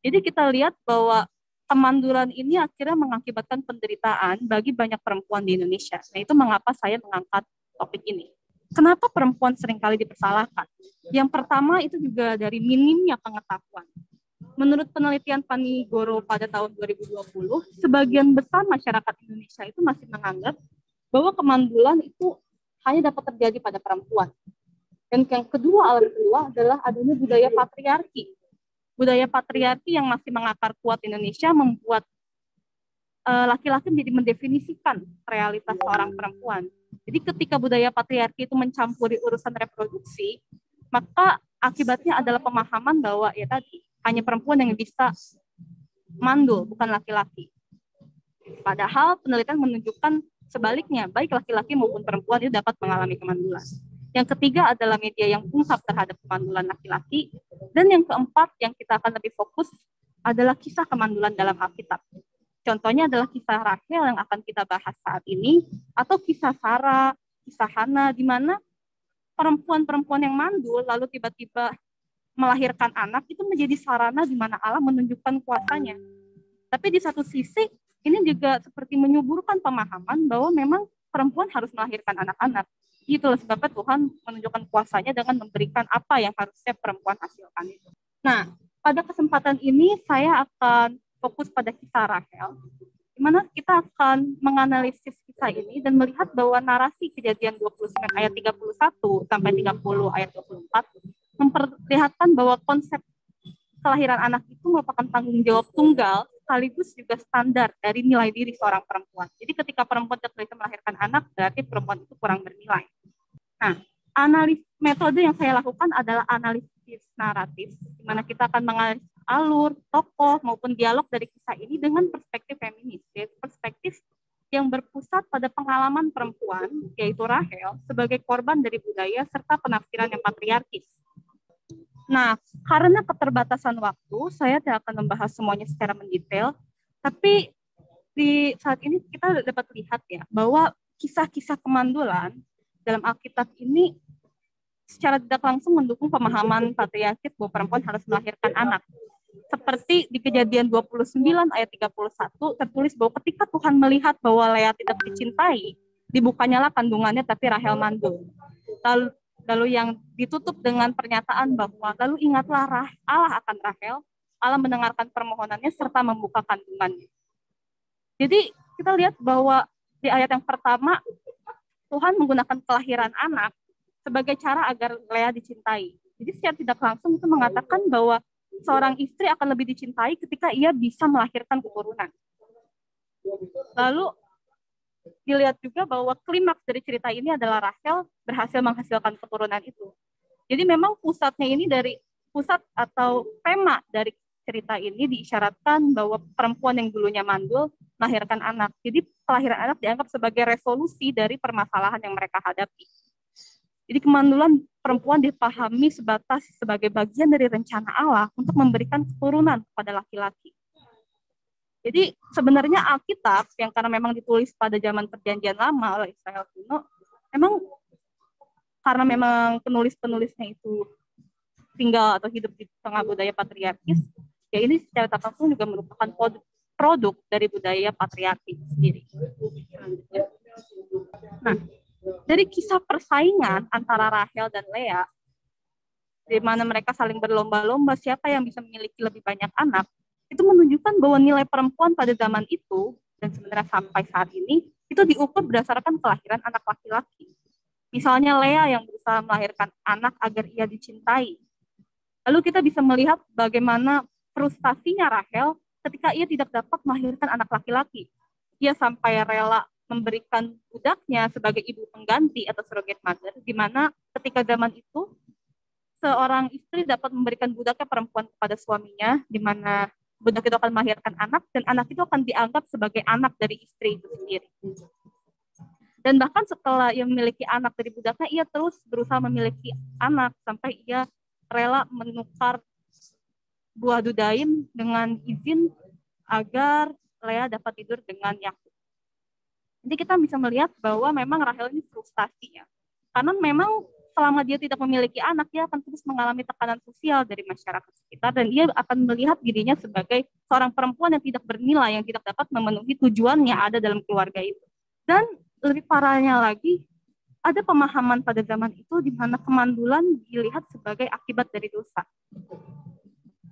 Jadi kita lihat bahwa kemandulan ini akhirnya mengakibatkan penderitaan bagi banyak perempuan di Indonesia. Nah, itu mengapa saya mengangkat topik ini. Kenapa perempuan seringkali dipersalahkan? Yang pertama itu juga dari minimnya pengetahuan. Menurut penelitian Panigoro pada tahun 2020, sebagian besar masyarakat Indonesia itu masih menganggap bahwa kemandulan itu hanya dapat terjadi pada perempuan. Dan yang kedua, alasan kedua adalah adanya budaya patriarki. Budaya patriarki yang masih mengakar kuat di Indonesia membuat laki-laki menjadi mendefinisikan realitas seorang perempuan. Jadi ketika budaya patriarki itu mencampuri urusan reproduksi, maka akibatnya adalah pemahaman bahwa ya tadi hanya perempuan yang bisa mandul, bukan laki-laki. Padahal penelitian menunjukkan sebaliknya, baik laki-laki maupun perempuan itu dapat mengalami kemandulan. Yang ketiga adalah media yang ungkap terhadap kemandulan laki-laki. Dan yang keempat yang kita akan lebih fokus adalah kisah kemandulan dalam Alkitab. Contohnya adalah kisah Rahel yang akan kita bahas saat ini, atau kisah Sarah, kisah Hana, di mana perempuan-perempuan yang mandul lalu tiba-tiba melahirkan anak itu menjadi sarana di mana Allah menunjukkan kuasanya. Tapi di satu sisi ini juga seperti menyuburkan pemahaman bahwa memang perempuan harus melahirkan anak-anak. Itulah sebabnya Tuhan menunjukkan kuasanya dengan memberikan apa yang harusnya perempuan hasilkan itu. Nah, pada kesempatan ini saya akan fokus pada kisah Rahel, di mana kita akan menganalisis kisah ini dan melihat bahwa narasi Kejadian 29 ayat 31 sampai 30 ayat 24 memperlihatkan bahwa konsep kelahiran anak itu merupakan tanggung jawab tunggal sekaligus juga standar dari nilai diri seorang perempuan. Jadi ketika perempuan tidak bisa melahirkan anak, berarti perempuan itu kurang bernilai. Nah, metode yang saya lakukan adalah analisis naratif, di mana kita akan menganalisis alur, tokoh, maupun dialog dari kisah ini dengan perspektif feminis, yaitu perspektif yang berpusat pada pengalaman perempuan, yaitu Rahel, sebagai korban dari budaya serta penafsiran yang patriarkis. Nah, karena keterbatasan waktu, saya tidak akan membahas semuanya secara mendetail, tapi di saat ini kita dapat lihat ya, bahwa kisah-kisah kemandulan dalam Alkitab ini secara tidak langsung mendukung pemahaman patriarkis bahwa perempuan harus melahirkan anak. Seperti di Kejadian 29 ayat 31 tertulis bahwa ketika Tuhan melihat bahwa Lea tidak dicintai, dibukanyalah kandungannya tapi Rahel mandul. Lalu yang ditutup dengan pernyataan bahwa lalu ingatlah Allah akan Rahel, Allah mendengarkan permohonannya serta membuka kandungannya. Jadi kita lihat bahwa di ayat yang pertama Tuhan menggunakan kelahiran anak sebagai cara agar Lea dicintai. Jadi secara tidak langsung itu mengatakan bahwa seorang istri akan lebih dicintai ketika ia bisa melahirkan keturunan. Lalu dilihat juga bahwa klimaks dari cerita ini adalah Rachel berhasil menghasilkan keturunan itu. Jadi memang pusatnya ini dari pusat atau tema dari cerita ini diisyaratkan bahwa perempuan yang dulunya mandul melahirkan anak. Jadi kelahiran anak dianggap sebagai resolusi dari permasalahan yang mereka hadapi. Jadi kemandulan perempuan dipahami sebatas sebagai bagian dari rencana Allah untuk memberikan keturunan kepada laki-laki. Jadi sebenarnya Alkitab yang karena memang ditulis pada zaman Perjanjian Lama oleh Israel kuno, memang karena memang penulis-penulisnya itu tinggal atau hidup di tengah budaya patriarkis, ya ini secara tak langsung juga merupakan produk dari budaya patriarki sendiri. Nah, dari kisah persaingan antara Rachel dan Lea, di mana mereka saling berlomba-lomba siapa yang bisa memiliki lebih banyak anak, itu menunjukkan bahwa nilai perempuan pada zaman itu, dan sebenarnya sampai saat ini, itu diukur berdasarkan kelahiran anak laki-laki. Misalnya Lea yang berusaha melahirkan anak agar ia dicintai. Lalu kita bisa melihat bagaimana frustasinya Rachel ketika ia tidak dapat melahirkan anak laki-laki. Ia sampai rela memberikan budaknya sebagai ibu pengganti atau surrogate mother, di mana ketika zaman itu, seorang istri dapat memberikan budaknya perempuan kepada suaminya, di mana budak itu akan melahirkan anak, dan anak itu akan dianggap sebagai anak dari istri itu sendiri. Dan bahkan setelah ia memiliki anak dari budaknya, ia terus berusaha memiliki anak, sampai ia rela menukar buah dudaim dengan izin agar Lea dapat tidur dengan Yakub. Jadi kita bisa melihat bahwa memang Rachel ini frustasi ya. Karena memang selama dia tidak memiliki anak, dia akan terus mengalami tekanan sosial dari masyarakat sekitar, dan dia akan melihat dirinya sebagai seorang perempuan yang tidak bernilai, yang tidak dapat memenuhi tujuan yang ada dalam keluarga itu. Dan lebih parahnya lagi, ada pemahaman pada zaman itu di mana kemandulan dilihat sebagai akibat dari dosa.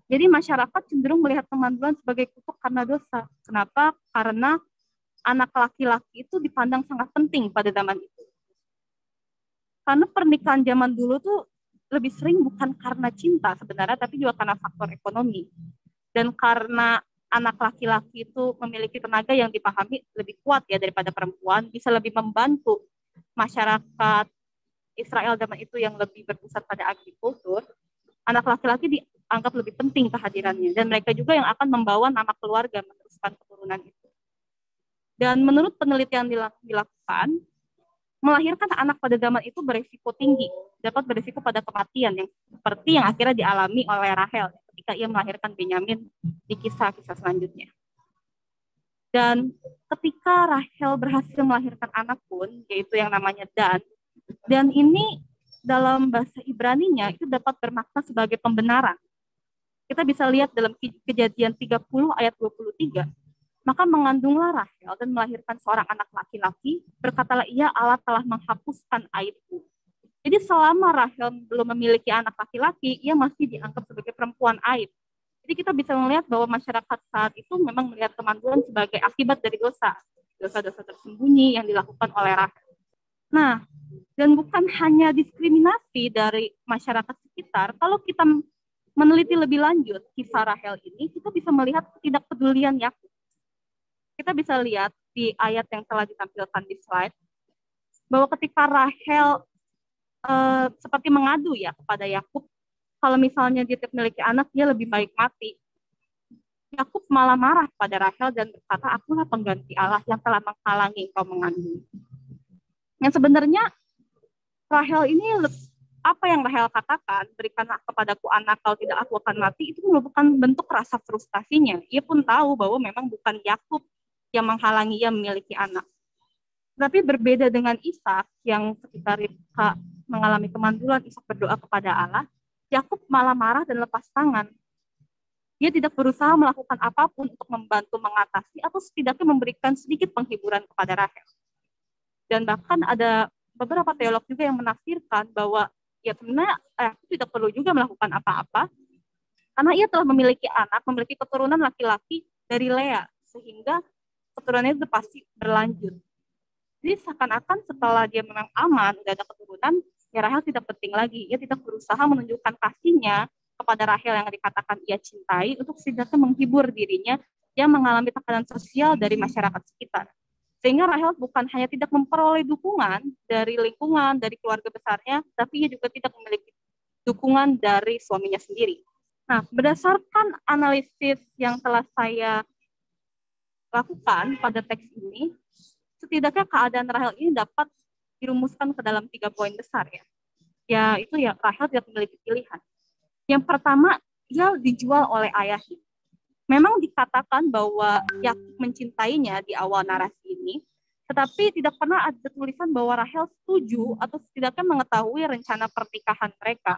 Jadi masyarakat cenderung melihat kemandulan sebagai kutuk karena dosa. Kenapa? Karena anak laki-laki itu dipandang sangat penting pada zaman itu. Karena pernikahan zaman dulu tuh lebih sering bukan karena cinta sebenarnya, tapi juga karena faktor ekonomi. Dan karena anak laki-laki itu memiliki tenaga yang dipahami lebih kuat ya daripada perempuan, bisa lebih membantu masyarakat Israel zaman itu yang lebih berpusat pada agrikultur, anak laki-laki dianggap lebih penting kehadirannya. Dan mereka juga yang akan membawa nama keluarga, meneruskan keturunan itu. Dan menurut penelitian dilakukan, melahirkan anak pada zaman itu berisiko tinggi, dapat berisiko pada kematian yang seperti yang akhirnya dialami oleh Rachel ketika ia melahirkan Benyamin di kisah-kisah selanjutnya. Dan ketika Rachel berhasil melahirkan anak pun, yaitu yang namanya Dan ini dalam bahasa Ibraninya itu dapat bermakna sebagai pembenaran. Kita bisa lihat dalam Kejadian 30 ayat 23. Maka mengandunglah Rachel dan melahirkan seorang anak laki-laki, berkatalah ia, Allah telah menghapuskan aibku. Jadi selama Rachel belum memiliki anak laki-laki, ia masih dianggap sebagai perempuan aib. Jadi kita bisa melihat bahwa masyarakat saat itu memang melihat kemandulan sebagai akibat dari dosa-dosa tersembunyi yang dilakukan oleh Rachel. Nah, dan bukan hanya diskriminasi dari masyarakat sekitar, kalau kita meneliti lebih lanjut kisah Rachel ini, kita bisa melihat ketidakpedulian Yakub. Kita bisa lihat di ayat yang telah ditampilkan di slide, bahwa ketika Rachel seperti mengadu ya kepada Yakub, kalau misalnya dia tidak memiliki anak, dia lebih baik mati. Yakub malah marah pada Rachel dan berkata, akulah pengganti Allah yang telah menghalangi engkau mengandung. Yang sebenarnya Rachel ini, apa yang Rachel katakan, berikanlah kepadaku anak, kalau tidak aku akan mati, itu merupakan bentuk rasa frustasinya. Ia pun tahu bahwa memang bukan Yakub yang menghalangi ia memiliki anak. Tapi berbeda dengan Ishak yang ketika Ribka mengalami kemandulan, Ishak berdoa kepada Allah, Yakub malah marah dan lepas tangan. Dia tidak berusaha melakukan apapun untuk membantu mengatasi atau setidaknya memberikan sedikit penghiburan kepada Rachel. Dan bahkan ada beberapa teolog juga yang menafsirkan bahwa ya sebenarnya Yakub tidak perlu juga melakukan apa-apa karena ia telah memiliki anak, memiliki keturunan laki-laki dari Lea, sehingga keturunannya itu pasti berlanjut. Jadi seakan-akan setelah dia memang aman, udah ada keturunan, ya Rachel tidak penting lagi. Ia tidak berusaha menunjukkan kasihnya kepada Rachel yang dikatakan ia cintai untuk setidaknya menghibur dirinya yang mengalami tekanan sosial dari masyarakat sekitar. Sehingga Rahel bukan hanya tidak memperoleh dukungan dari lingkungan, dari keluarga besarnya, tapi ia juga tidak memiliki dukungan dari suaminya sendiri. Nah, berdasarkan analisis yang telah saya lakukan pada teks ini, setidaknya keadaan Rahel ini dapat dirumuskan ke dalam 3 poin besar ya. Yaitu ya Rahel tidak memiliki pilihan. Yang pertama, ia dijual oleh ayahnya. Memang dikatakan bahwa Yakub mencintainya di awal narasi ini, tetapi tidak pernah ada tulisan bahwa Rahel setuju atau setidaknya mengetahui rencana pernikahan mereka.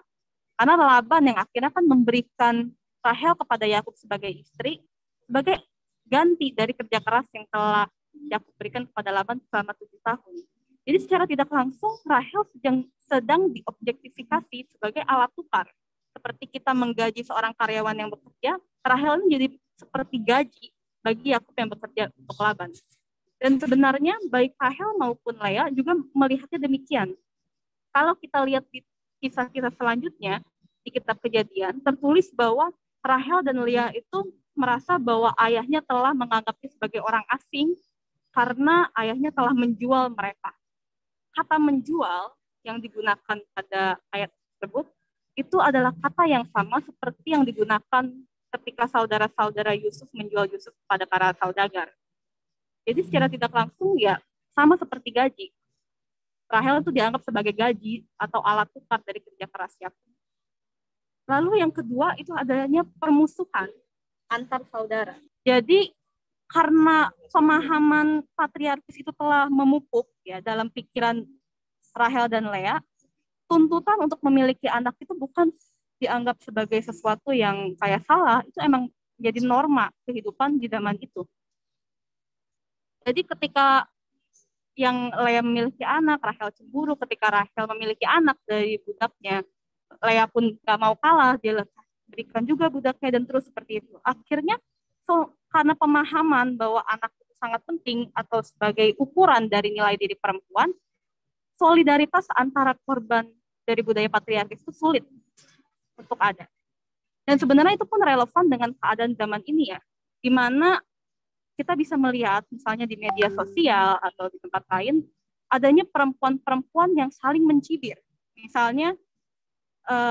Karena Laban yang akhirnya kan memberikan Rahel kepada Yakub sebagai istri, sebagai ganti dari kerja keras yang telah Yakub berikan kepada Laban selama 7 tahun. Jadi secara tidak langsung Rahel sedang diobjektifikasi sebagai alat tukar. Seperti kita menggaji seorang karyawan yang bekerja, Rahel ini jadi seperti gaji bagi Yakub yang bekerja untuk Laban. Dan sebenarnya baik Rahel maupun Lea juga melihatnya demikian. Kalau kita lihat di kisah-kisah selanjutnya di kitab Kejadian, tertulis bahwa Rahel dan Lea itu merasa bahwa ayahnya telah menganggapnya sebagai orang asing karena ayahnya telah menjual mereka. Kata menjual yang digunakan pada ayat tersebut itu adalah kata yang sama seperti yang digunakan ketika saudara-saudara Yusuf menjual Yusuf kepada para saudagar. Jadi secara tidak langsung ya sama seperti gaji. Rahel itu dianggap sebagai gaji atau alat tukar dari kerja keras Yakub. Lalu yang kedua itu adanya permusuhan antar saudara. Jadi karena pemahaman patriarkis itu telah memupuk ya dalam pikiran Rahel dan Lea, tuntutan untuk memiliki anak itu bukan dianggap sebagai sesuatu yang kayak salah, itu emang jadi norma kehidupan di zaman itu. Jadi ketika yang Lea memiliki anak, Rahel cemburu. Ketika Rahel memiliki anak dari budaknya, Lea pun gak mau kalah, dia berikan juga budaknya dan terus seperti itu. Akhirnya karena pemahaman bahwa anak itu sangat penting atau sebagai ukuran dari nilai diri perempuan, solidaritas antara korban dari budaya patriarkis itu sulit untuk ada. Dan sebenarnya itu pun relevan dengan keadaan zaman ini ya, di mana kita bisa melihat misalnya di media sosial atau di tempat lain adanya perempuan-perempuan yang saling mencibir. Misalnya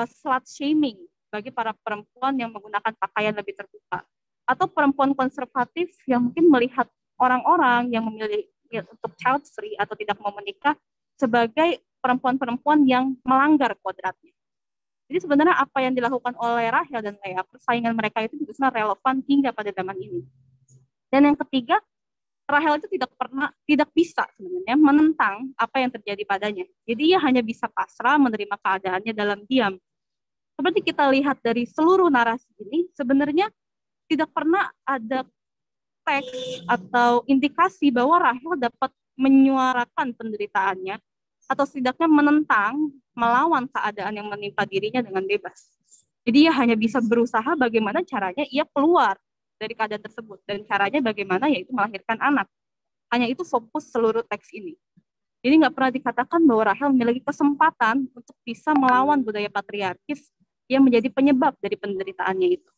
slut shaming bagi para perempuan yang menggunakan pakaian lebih terbuka, atau perempuan konservatif yang mungkin melihat orang-orang yang memilih untuk child free atau tidak mau menikah sebagai perempuan-perempuan yang melanggar kodratnya. Jadi sebenarnya apa yang dilakukan oleh Rahel dan Lea, persaingan mereka itu juga sangat relevan hingga pada zaman ini. Dan yang ketiga, Rahel itu tidak bisa sebenarnya menentang apa yang terjadi padanya. Jadi ia hanya bisa pasrah menerima keadaannya dalam diam. Seperti kita lihat dari seluruh narasi ini, sebenarnya tidak pernah ada teks atau indikasi bahwa Rahel dapat menyuarakan penderitaannya atau setidaknya menentang, melawan keadaan yang menimpa dirinya dengan bebas. Jadi ia hanya bisa berusaha bagaimana caranya ia keluar dari keadaan tersebut, dan caranya bagaimana yaitu melahirkan anak. Hanya itu fokus seluruh teks ini. Jadi nggak pernah dikatakan bahwa Rahel memiliki kesempatan untuk bisa melawan budaya patriarkis yang menjadi penyebab dari penderitaannya itu.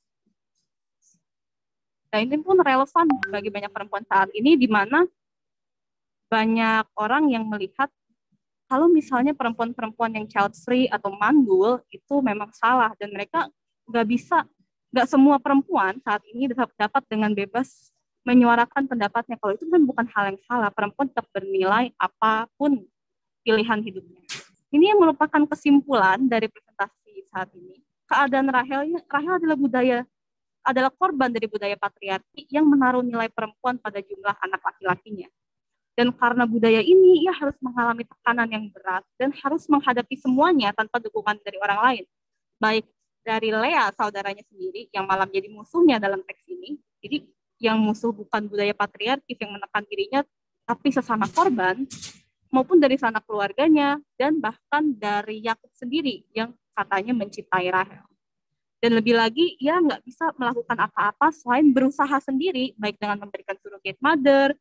Dan ini pun relevan bagi banyak perempuan saat ini, di mana banyak orang yang melihat kalau misalnya perempuan-perempuan yang child free atau mandul itu memang salah, dan mereka nggak semua perempuan saat ini dapat dengan bebas menyuarakan pendapatnya. Kalau itu kan bukan hal yang salah, perempuan tetap bernilai apapun pilihan hidupnya. Ini yang merupakan kesimpulan dari presentasi saat ini. Keadaan Rahel adalah korban dari budaya patriarki yang menaruh nilai perempuan pada jumlah anak laki-lakinya. Dan karena budaya ini, ia harus mengalami tekanan yang berat dan harus menghadapi semuanya tanpa dukungan dari orang lain. Baik dari Lea, saudaranya sendiri, yang malah menjadi musuhnya dalam teks ini. Jadi yang musuh bukan budaya patriarkis yang menekan dirinya, tapi sesama korban, maupun dari sanak keluarganya, dan bahkan dari Yakub sendiri yang katanya mencintai Rahel. Dan lebih lagi, ia nggak bisa melakukan apa-apa selain berusaha sendiri, baik dengan memberikan surrogate mother,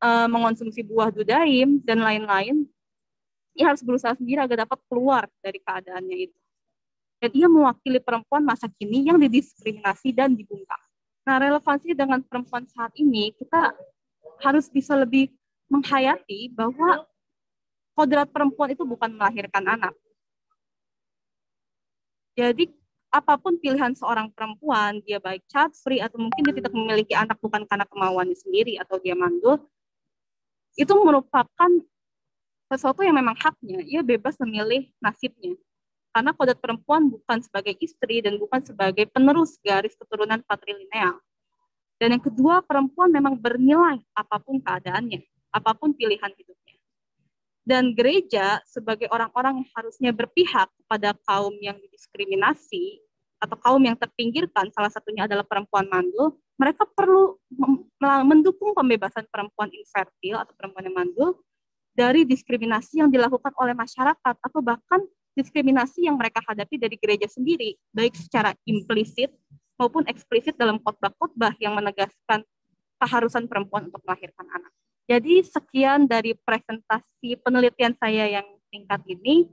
mengonsumsi buah dudaim, dan lain-lain. Ia harus berusaha sendiri agar dapat keluar dari keadaannya itu. Dan ia mewakili perempuan masa kini yang didiskriminasi dan dibungkam. Nah, relevansi dengan perempuan saat ini, kita harus bisa lebih menghayati bahwa kodrat perempuan itu bukan melahirkan anak. Jadi apapun pilihan seorang perempuan, dia baik child free atau mungkin dia tidak memiliki anak bukan karena kemauannya sendiri atau dia mandul, itu merupakan sesuatu yang memang haknya. Ia bebas memilih nasibnya. Karena kodrat perempuan bukan sebagai istri dan bukan sebagai penerus garis keturunan patrilineal. Dan yang kedua, perempuan memang bernilai apapun keadaannya, apapun pilihan hidupnya. Dan gereja sebagai orang-orang yang harusnya berpihak kepada kaum yang didiskriminasi atau kaum yang terpinggirkan, salah satunya adalah perempuan mandul, mereka perlu mendukung pembebasan perempuan infertil atau perempuan yang mandul dari diskriminasi yang dilakukan oleh masyarakat atau bahkan diskriminasi yang mereka hadapi dari gereja sendiri, baik secara implisit maupun eksplisit dalam khotbah-khotbah yang menegaskan keharusan perempuan untuk melahirkan anak. Jadi sekian dari presentasi penelitian saya yang singkat ini.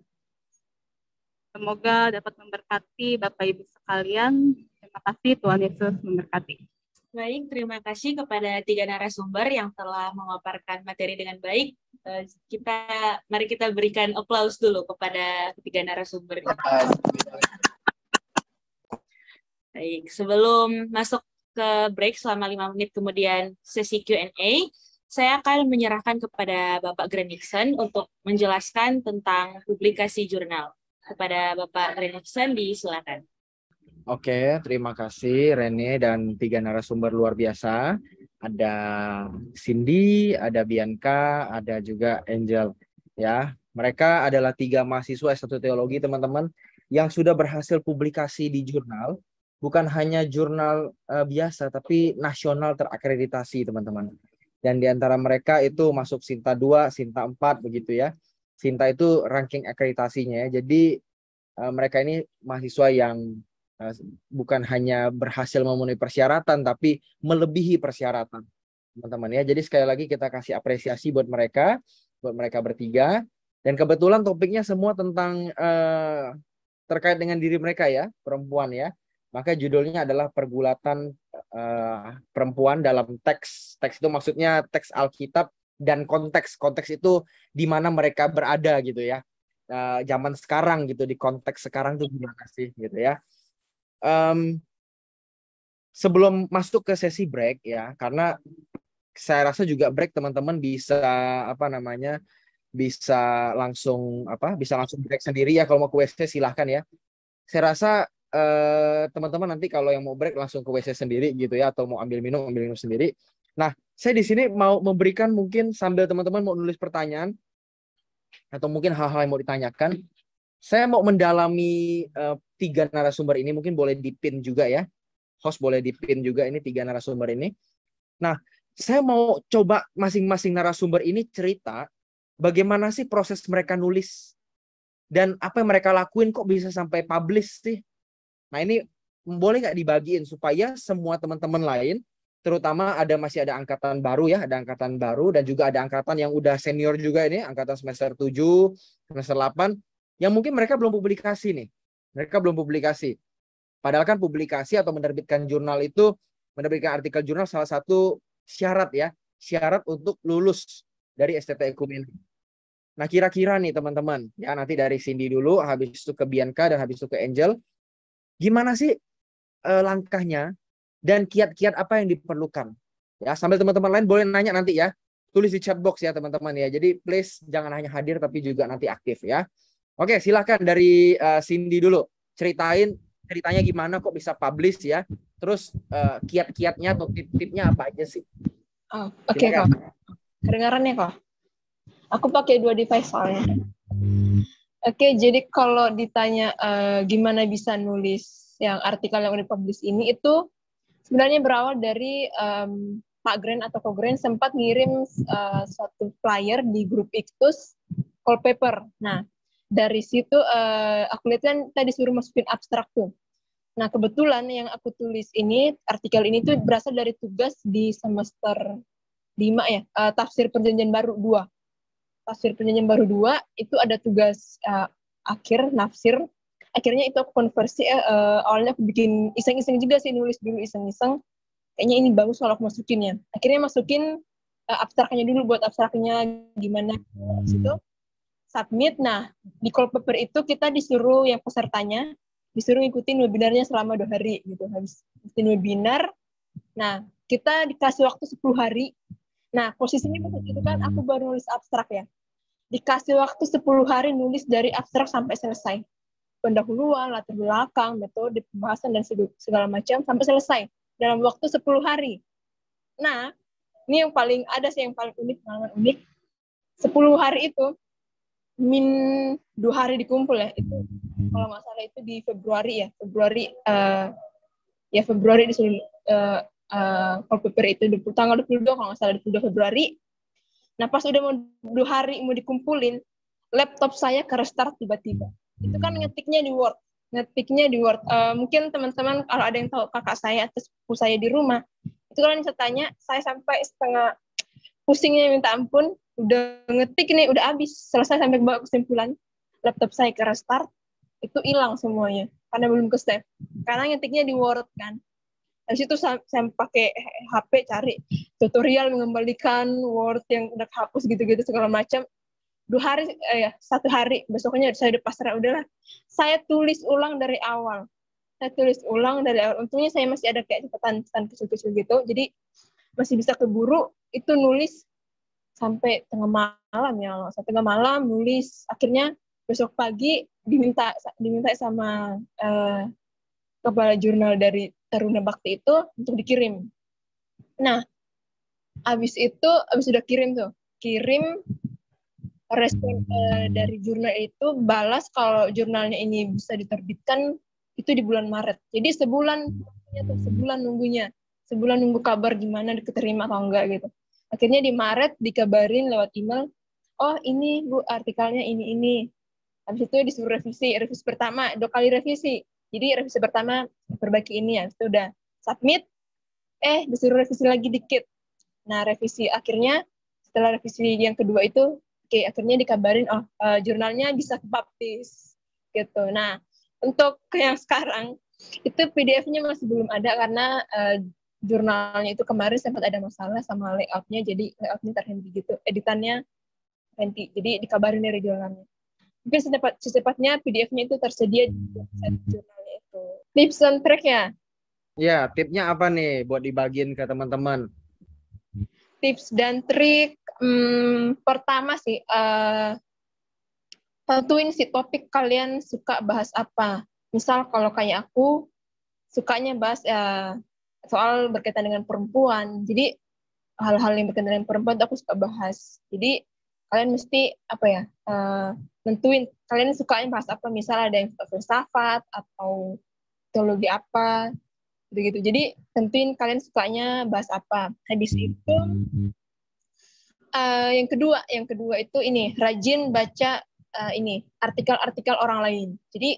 Semoga dapat memberkati Bapak Ibu sekalian. Terima kasih, Tuhan Yesus memberkati. Baik, terima kasih kepada 3 narasumber yang telah memaparkan materi dengan baik. Mari kita berikan aplaus dulu kepada 3 narasumber. Baik, sebelum masuk ke break selama 5 menit kemudian sesi Q&A, saya akan menyerahkan kepada Bapak Grenixen untuk menjelaskan tentang publikasi jurnal. Kepada Bapak Grenixen, disilakan. Oke, terima kasih Rene dan 3 narasumber luar biasa. Ada Cindy, ada Bianca, ada juga Angel. Ya, mereka adalah 3 mahasiswa S1 Teologi, teman-teman, yang sudah berhasil publikasi di jurnal. Bukan hanya jurnal biasa, tapi nasional terakreditasi, teman-teman. Dan di antara mereka itu masuk Sinta 2, Sinta 4, begitu ya. Sinta itu ranking akreditasinya ya. Jadi mereka ini mahasiswa yang bukan hanya berhasil memenuhi persyaratan, tapi melebihi persyaratan, teman-teman ya. Jadi sekali lagi kita kasih apresiasi buat mereka bertiga. Dan kebetulan topiknya semua tentang terkait dengan diri mereka ya, perempuan ya. Maka judulnya adalah pergulatan perempuan dalam teks. Teks itu maksudnya teks Alkitab dan konteks. Konteks itu di mana mereka berada gitu ya. Zaman sekarang gitu, di konteks sekarang tuh gimana sih gitu ya. Sebelum masuk ke sesi break ya, karena saya rasa juga break teman-teman bisa bisa langsung break sendiri ya. Kalau mau ke WC silahkan ya. Saya rasa teman-teman nanti kalau yang mau break langsung ke WC sendiri gitu ya, atau mau ambil minum sendiri. Nah, saya di sini mau memberikan mungkin sambil teman-teman mau nulis pertanyaan atau mungkin hal-hal yang mau ditanyakan. Saya mau mendalami 3 narasumber ini, mungkin boleh dipin juga ya. Host boleh dipin juga ini 3 narasumber ini. Nah, saya mau coba masing-masing narasumber ini cerita bagaimana sih proses mereka nulis. Dan apa yang mereka lakuin kok bisa sampai publish sih. Nah, ini boleh nggak dibagiin supaya semua teman-teman lain, terutama masih ada angkatan baru ya, ada angkatan baru dan juga ada angkatan yang udah senior juga ini, angkatan semester 7, semester 8, yang mungkin mereka belum publikasi nih. Mereka belum publikasi. Padahal kan publikasi atau menerbitkan jurnal itu, menerbitkan artikel jurnal salah satu syarat ya. Syarat untuk lulus dari STT Ekumenik. Nah, kira-kira nih teman-teman, ya nanti dari Cindy dulu, habis itu ke Bianca, dan habis itu ke Angel. Gimana sih langkahnya dan kiat-kiat apa yang diperlukan? Ya, sambil teman-teman lain boleh nanya nanti ya. Tulis di chat box ya teman-teman ya. Jadi please jangan hanya hadir tapi juga nanti aktif ya. Oke, silakan dari Cindy dulu. Ceritanya gimana kok bisa publish ya. Terus kiat-kiatnya atau tip-tipnya apa aja sih? Oke, kok. Kedengaran ya, kok? Aku pakai 2 device soalnya. Oke, jadi kalau ditanya gimana bisa nulis yang artikel yang udah publish ini, itu sebenarnya berawal dari Pak Gren atau Ko Gren sempat ngirim suatu flyer di grup Iktus call paper. Nah, dari situ aku lihat kan tadi disuruh masukin abstrak tuh. Nah, kebetulan yang aku tulis ini, artikel ini tuh berasal dari tugas di semester 5 ya, Tafsir Perjanjian Baru 2. Tafsir Perjanjian Baru 2 itu ada tugas akhir, nafsir. Akhirnya itu aku konversi, awalnya aku bikin iseng-iseng juga sih, nulis dulu iseng-iseng. Kayaknya ini bagus kalau aku masukin ya. Akhirnya masukin abstraknya dulu, buat abstraknya gimana. Habis itu submit. Nah, di call paper itu kita disuruh, yang pesertanya disuruh ngikutin webinarnya selama 2 hari gitu. Habis ikutin webinar, nah kita dikasih waktu 10 hari. Nah, posisinya pas itu kan aku baru nulis abstrak ya. Dikasih waktu 10 hari nulis dari abstrak sampai selesai. Pendahuluan, latar belakang, metode, pembahasan, dan segala macam sampai selesai dalam waktu 10 hari. Nah, ini yang paling ada sih, yang paling unik, pengalaman unik. 10 hari itu, min 2 hari dikumpul ya. Itu kalau nggak salah itu di Februari ya. Februari disuruh call paper itu tanggal 22 kalau nggak salah, 22 Februari. Nah, pas udah mau 2 hari mau dikumpulin, laptop saya ke restart tiba-tiba. Itu kan ngetiknya di Word. Mungkin teman-teman kalau ada yang tahu kakak saya atau sepupu saya di rumah, itu kalian bisa tanya, saya sampai setengah pusingnya minta ampun, udah ngetik nih, udah habis, selesai sampai bawa kesimpulan, laptop saya ke restart, itu hilang semuanya, karena belum ke save. Karena ngetiknya di Word kan. Habis itu saya pakai HP cari tutorial mengembalikan Word yang udah hapus gitu-gitu segala macam. 1 hari, besoknya saya udah pasrah, udahlah. Saya tulis ulang dari awal. Untungnya saya masih ada kayak catatan kecil-kecil gitu, jadi masih bisa keburu. Itu nulis sampai tengah malam ya, tengah malam nulis. Akhirnya besok pagi diminta sama kepala jurnal dari Taruna Bakti itu untuk dikirim. Nah, abis udah kirim respon dari jurnal itu balas kalau jurnalnya ini bisa diterbitkan itu di bulan Maret. Jadi sebulan nunggu kabar gimana diterima atau enggak gitu. Akhirnya di Maret dikabarin lewat email, oh ini Bu artikelnya ini. Habis itu disuruh revisi pertama, 2 kali revisi. Jadi revisi pertama perbaiki ini ya, itu udah submit, disuruh revisi lagi dikit. Nah, revisi akhirnya setelah revisi yang kedua itu, akhirnya dikabarin jurnalnya bisa kepublish gitu. Nah, untuk yang sekarang itu PDF-nya masih belum ada karena jurnalnya itu kemarin sempat ada masalah sama layout-nya, jadi layout-nya terhenti gitu, editannya terhenti. Jadi dikabarin dari jurnalnya. Mungkin secepatnya PDF-nya itu tersedia di website jurnalnya itu. Tips and trick ya? Ya, tipnya apa nih buat dibagiin ke teman-teman? Tips dan trik, pertama sih, tentuin si topik kalian suka bahas apa. Misal kalau kayak aku, sukanya bahas soal berkaitan dengan perempuan. Jadi hal-hal yang berkaitan dengan perempuan itu aku suka bahas. Jadi kalian mesti nentuin kalian sukanya bahas apa. Misal ada yang suka filsafat atau teologi apa, gitu. Jadi tentuin kalian sukanya bahas apa. Habis itu yang kedua itu ini, rajin baca artikel-artikel orang lain. Jadi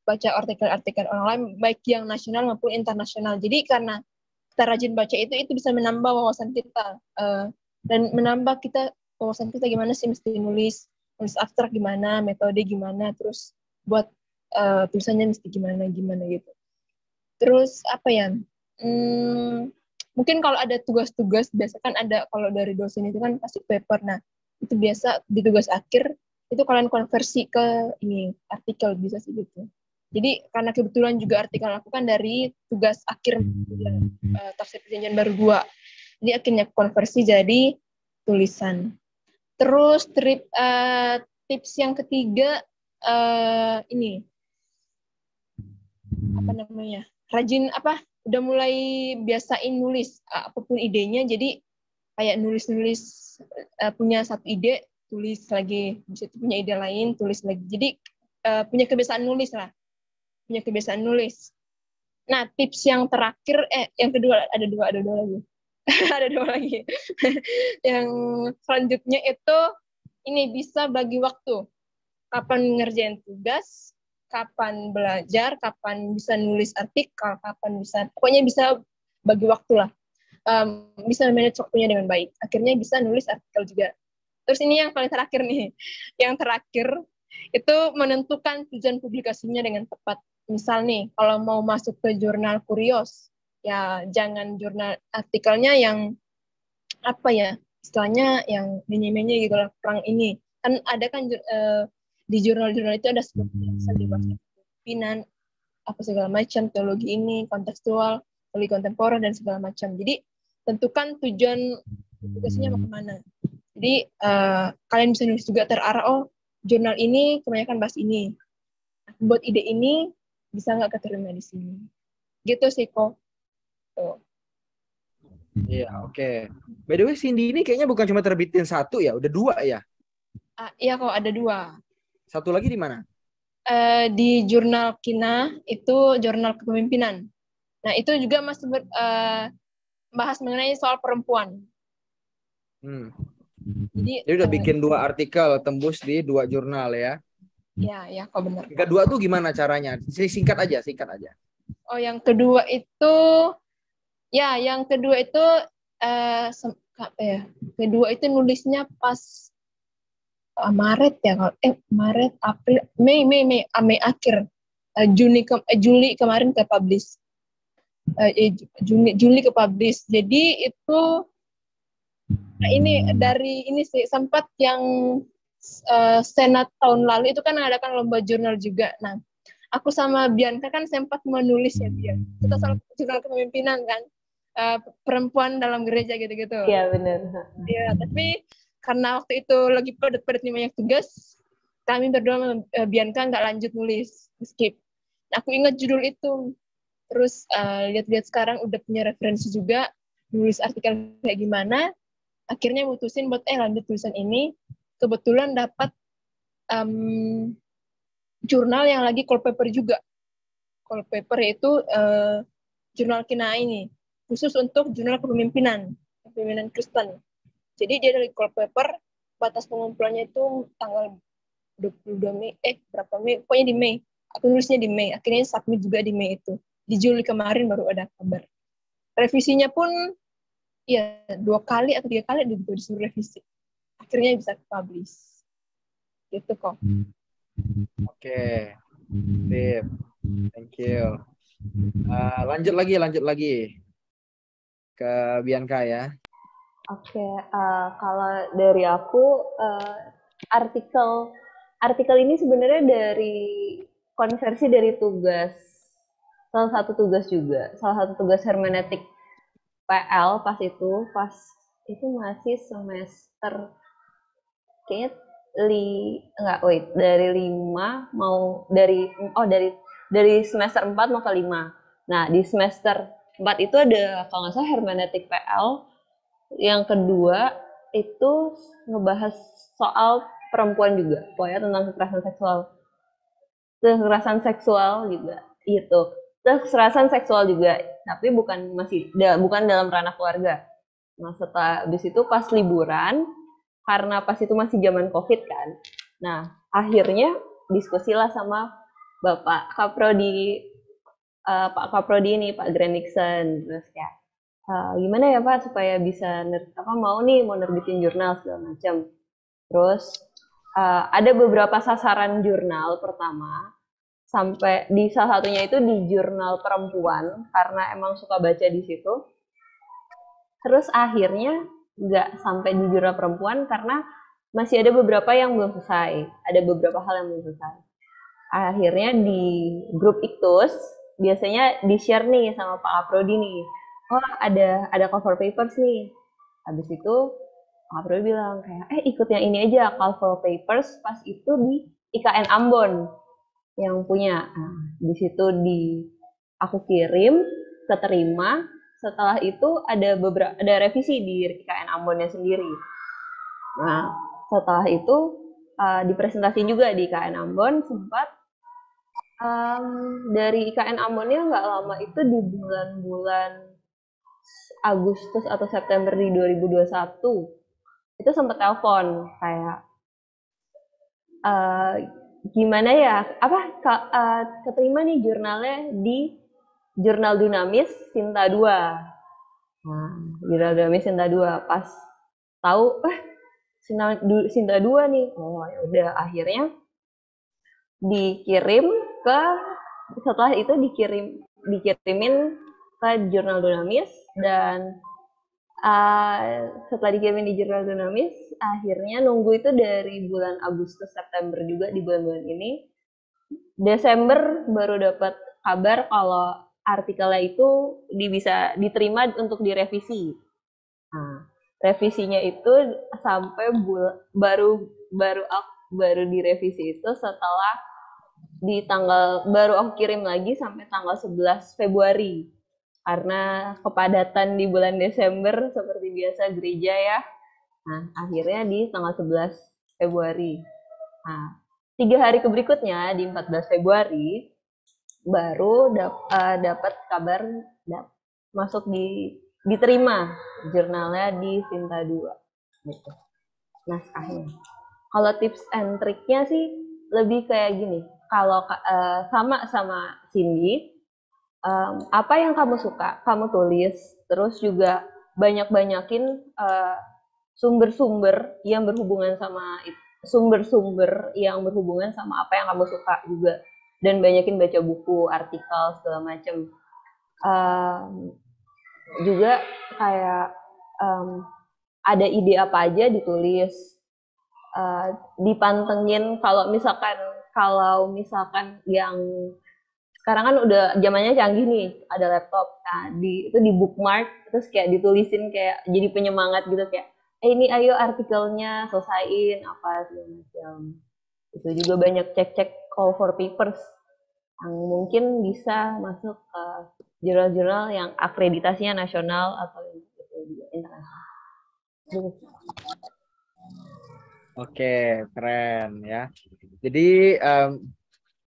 baca artikel-artikel orang lain baik yang nasional maupun internasional. Jadi karena kita rajin baca itu bisa menambah wawasan kita dan menambah wawasan kita gimana sih mesti nulis abstrak gimana, metode gimana, terus buat tulisannya mesti gimana gitu. Terus apa ya? Mungkin kalau ada tugas-tugas, biasa kan ada kalau dari dosen itu kan pasti paper. Nah, itu biasa di tugas akhir itu kalian konversi ke ini artikel, bisa sih gitu. Jadi karena kebetulan juga artikel aku kan dari tugas akhir tafsir perjanjian baru 2. Jadi akhirnya konversi jadi tulisan. Terus tips yang ketiga ini apa namanya? Rajin udah mulai biasain nulis apapun idenya. Jadi kayak nulis punya satu ide, tulis lagi, bisa punya ide lain, tulis lagi. Jadi punya kebiasaan nulis lah. Nah, tips yang terakhir, yang kedua ada dua lagi. Ada 2 lagi. Yang selanjutnya itu ini bisa bagi waktu. Kapan ngerjain tugas, kapan belajar, kapan bisa nulis artikel, pokoknya bisa bagi waktu lah. Bisa manage waktunya dengan baik. Akhirnya bisa nulis artikel juga. Terus ini yang paling terakhir nih. Yang terakhir itu menentukan tujuan publikasinya dengan tepat. Misal nih, kalau mau masuk ke jurnal Kurios, ya jangan jurnal artikelnya yang istilahnya yang menye-menye gitu lah, perang ini. Kan ada kan di jurnal-jurnal itu ada sebutnya misal dibahas kepemimpinan, apa segala macam, teologi ini, kontekstual, teologi kontemporer, dan segala macam. Jadi tentukan tujuan tugasnya mau kemana. Jadi kalian bisa nulis juga terarah, oh jurnal ini kebanyakan bahas ini. Buat ide ini bisa nggak keterima di sini. Gitu sih kok. Tuh. Iya, oke. By the way, Cindy ini kayaknya bukan cuma terbitin satu ya, udah 2 ya. Iya kok, ada 2. Satu lagi di mana? Di jurnal Kina itu jurnal kepemimpinan. Nah itu juga masih bahas mengenai soal perempuan. Jadi udah bikin 2 artikel tembus di 2 jurnal ya. Ya kok benar. Yang kedua tuh gimana caranya? Singkat aja. Oh yang kedua itu kedua itu nulisnya pas Maret ya, Maret, April, Mei akhir, Juli kemarin ke publish, Juli ke publish. Jadi itu ini dari ini sih sempat yang Senat tahun lalu itu kan mengadakan lomba jurnal juga. Nah, aku sama Bianca kan sempat menulis ya Bian. Kita soal jurnal kepemimpinan kan, perempuan dalam gereja gitu-gitu. Iya benar. Iya, tapi karena waktu itu lagi padat-padatnya banyak tugas, kami berdua Bianca nggak lanjut nulis, skip. Nah, aku ingat judul itu. Terus lihat-lihat sekarang udah punya referensi juga, nulis artikel kayak gimana. Akhirnya mutusin buat lanjut tulisan ini. Kebetulan dapat jurnal yang lagi call paper juga. Call paper itu jurnal Kina ini, khusus untuk jurnal kepemimpinan Kristen. Jadi dia dari call paper, batas pengumpulannya itu tanggal 22 Mei, berapa Mei, pokoknya di Mei. Aku nulisnya di Mei, akhirnya submit juga di Mei itu. Di Juli kemarin baru ada kabar. Revisinya pun ya 2 kali atau 3 kali disuruh revisi. Akhirnya bisa publish. Gitu kok. Oke. Sip. Thank you. Lanjut lagi ke Bianca ya. Oke, kalau dari aku artikel ini sebenarnya dari konversi dari salah satu tugas hermeneutik PL pas itu masih semester kayaknya dari semester 4 mau ke 5. Nah, di semester 4 itu ada kalau nggak salah hermeneutik PL. Yang kedua itu ngebahas soal perempuan juga, pokoknya tentang kekerasan seksual juga itu. Kekerasan seksual juga, tapi bukan dalam ranah keluarga. Nah, setelah habis itu pas liburan, karena pas itu masih zaman COVID kan. Nah, akhirnya diskusilah sama Bapak Kaprodi, Pak Kaprodi ini, Pak Grandiksen. Terus kayak, gimana ya Pak supaya bisa mau nerbitin jurnal segala macam. Terus ada beberapa sasaran jurnal pertama, sampai di salah satunya itu di jurnal perempuan karena emang suka baca di situ. Terus akhirnya nggak sampai di jurnal perempuan karena masih ada beberapa yang belum selesai, ada beberapa hal yang belum selesai. Akhirnya di grup Iktus biasanya di-share nih sama Pak Kaprodi nih, oh ada call for papers nih. Habis itu Pak Kaprodi bilang kayak ikut yang ini aja, call for papers pas itu di IKN Ambon yang punya. Nah, di situ aku kirim, keterima. Setelah itu ada revisi di IKN Ambonnya sendiri. Nah, setelah itu dipresentasi juga di IKN Ambon. Sempat dari IKN Ambonnya nggak lama itu di bulan-bulan Agustus atau September di 2021 itu sempat telepon kayak gimana ya keterima nih jurnalnya di Jurnal Dunamis Sinta 2. Nah, Jurnal Dunamis Sinta 2 pas tahu Sinta 2 nih. Oh, ya udah akhirnya setelah itu dikirimin ke Jurnal Dunamis dan Setelah dikirimin di jurnal dinamis, akhirnya nunggu itu dari bulan Agustus September juga di bulan-bulan ini. Desember baru dapat kabar kalau artikelnya itu bisa diterima untuk direvisi. Nah, revisinya itu sampai baru direvisi itu setelah baru aku kirim lagi sampai tanggal 11 Februari. Karena kepadatan di bulan Desember seperti biasa gereja ya. Nah, akhirnya di tanggal 11 Februari. Nah, 3 hari berikutnya di 14 Februari baru dapat kabar masuk diterima jurnalnya di Sinta 2 gitu. Naskahnya. Kalau tips and triknya sih lebih kayak gini. Kalau sama Cindy, apa yang kamu suka, kamu tulis. Terus juga banyak-banyakin sumber-sumber yang berhubungan sama apa yang kamu suka juga. Dan banyakin baca buku, artikel, segala macam. Juga kayak ada ide apa aja ditulis. Dipantengin kalau misalkan yang sekarang kan udah zamannya canggih nih, ada laptop. Nah, itu di bookmark terus kayak ditulisin kayak jadi penyemangat gitu kayak ini ayo artikelnya selesaiin apa segala macam. Itu juga banyak cek-cek call for papers yang mungkin bisa masuk ke jurnal-jurnal yang akreditasinya nasional atau internasional. Oke, keren ya. Jadi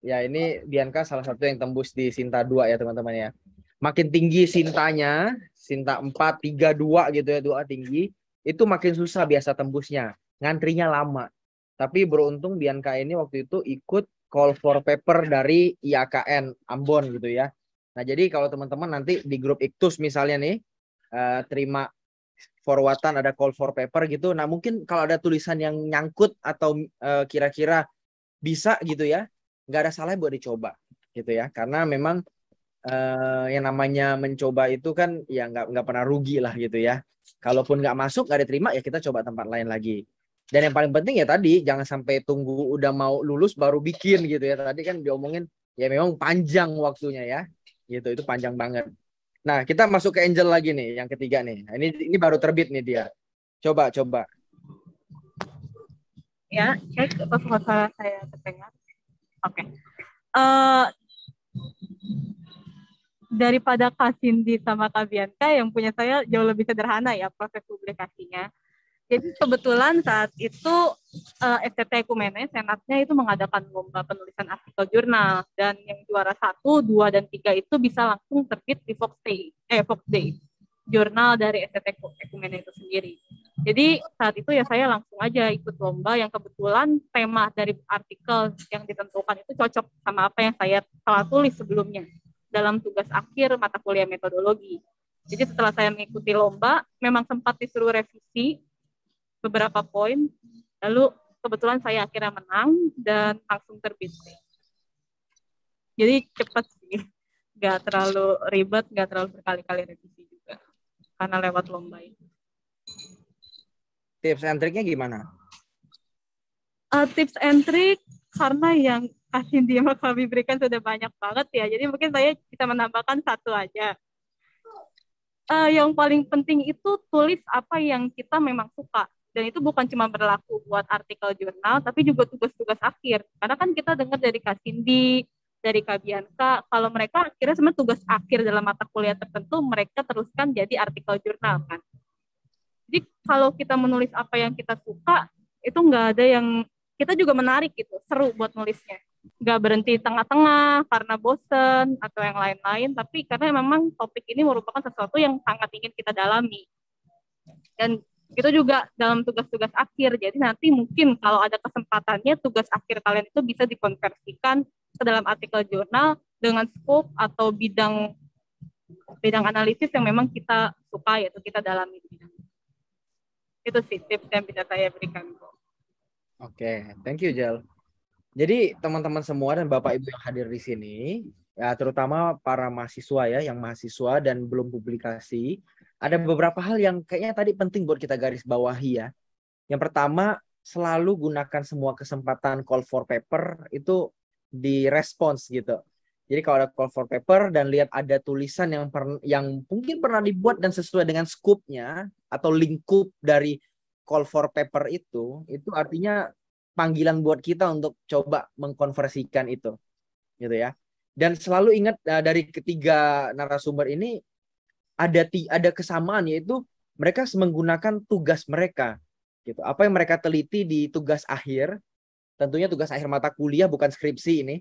ya ini Bianca salah satu yang tembus di Sinta 2 ya teman-teman ya. Makin tinggi Sintanya, Sinta 4, 3, 2 gitu ya, 2 tinggi, itu makin susah biasa tembusnya. Ngantrinya lama. Tapi beruntung Bianca ini waktu itu ikut call for paper dari IAKN Ambon gitu ya. Nah jadi kalau teman-teman nanti di grup Iktus misalnya nih, terima forwardan ada call for paper gitu. Nah mungkin kalau ada tulisan yang nyangkut atau kira-kira bisa gitu ya, nggak ada salahnya buat dicoba gitu ya. Karena memang yang namanya mencoba itu kan ya nggak pernah rugi lah gitu ya. Kalaupun nggak masuk nggak diterima ya kita coba tempat lain lagi. Dan yang paling penting ya tadi jangan sampai tunggu udah mau lulus baru bikin gitu ya. Tadi kan diomongin ya memang panjang waktunya ya. Gitu itu panjang banget. Nah, kita masuk ke Angel lagi nih, yang ketiga nih. Nah, ini baru terbit nih dia. Coba. Ya, cek suara saya terdengar. Oke. Daripada Kak Cindy sama Kak Bianca, yang punya saya jauh lebih sederhana ya proses publikasinya. Jadi kebetulan saat itu FTT Ekumene, Senatnya itu mengadakan lomba penulisan artikel jurnal. Dan yang juara 1, 2, dan 3 itu bisa langsung terbit di Fox Day, jurnal dari FTT Ekumene itu sendiri. Jadi saat itu ya saya langsung aja ikut lomba yang kebetulan tema dari artikel yang ditentukan itu cocok sama apa yang saya telah tulis sebelumnya dalam tugas akhir mata kuliah metodologi. Jadi setelah saya mengikuti lomba, memang sempat disuruh revisi beberapa poin, lalu kebetulan saya akhirnya menang dan langsung terbit. Jadi cepat sih, nggak terlalu ribet, nggak terlalu berkali-kali revisi juga, karena lewat lomba itu. Tips and triknya gimana? Tips and trik, karena yang Kak Cindy sama kami berikan sudah banyak banget ya, jadi mungkin saya bisa menambahkan satu aja. Yang paling penting itu tulis apa yang kita memang suka. Dan itu bukan cuma berlaku buat artikel jurnal, tapi juga tugas-tugas akhir. Karena kan kita dengar dari Kak Cindy, dari Kak Bianca, kalau mereka akhirnya sebenarnya tugas akhir dalam mata kuliah tertentu, mereka teruskan jadi artikel jurnal kan. Jadi kalau kita menulis apa yang kita suka, itu nggak ada yang, kita juga menarik gitu, seru buat nulisnya. Nggak berhenti tengah-tengah karena bosen atau yang lain-lain, tapi karena memang topik ini merupakan sesuatu yang sangat ingin kita dalami. Dan itu juga dalam tugas-tugas akhir. Jadi nanti mungkin kalau ada kesempatannya tugas akhir kalian itu bisa dikonversikan ke dalam artikel jurnal dengan scope atau bidang analisis yang memang kita suka, yaitu kita dalami. Itu sih tips yang bisa saya berikan. Oke, thank you Jel. Jadi teman-teman semua dan Bapak Ibu yang hadir di sini, ya terutama para mahasiswa ya, yang mahasiswa dan belum publikasi, ada beberapa hal yang kayaknya tadi penting buat kita garis bawahi ya. Yang pertama, selalu gunakan semua kesempatan call for paper itu di response gitu. Jadi kalau ada call for paper dan lihat ada tulisan yang mungkin pernah dibuat dan sesuai dengan scope-nya atau lingkup dari call for paper itu artinya panggilan buat kita untuk coba mengkonversikan itu, gitu ya. Dan selalu ingat dari ketiga narasumber ini ada kesamaan, yaitu mereka menggunakan tugas mereka, gitu. Apa yang mereka teliti di tugas akhir, tentunya tugas akhir mata kuliah bukan skripsi ini.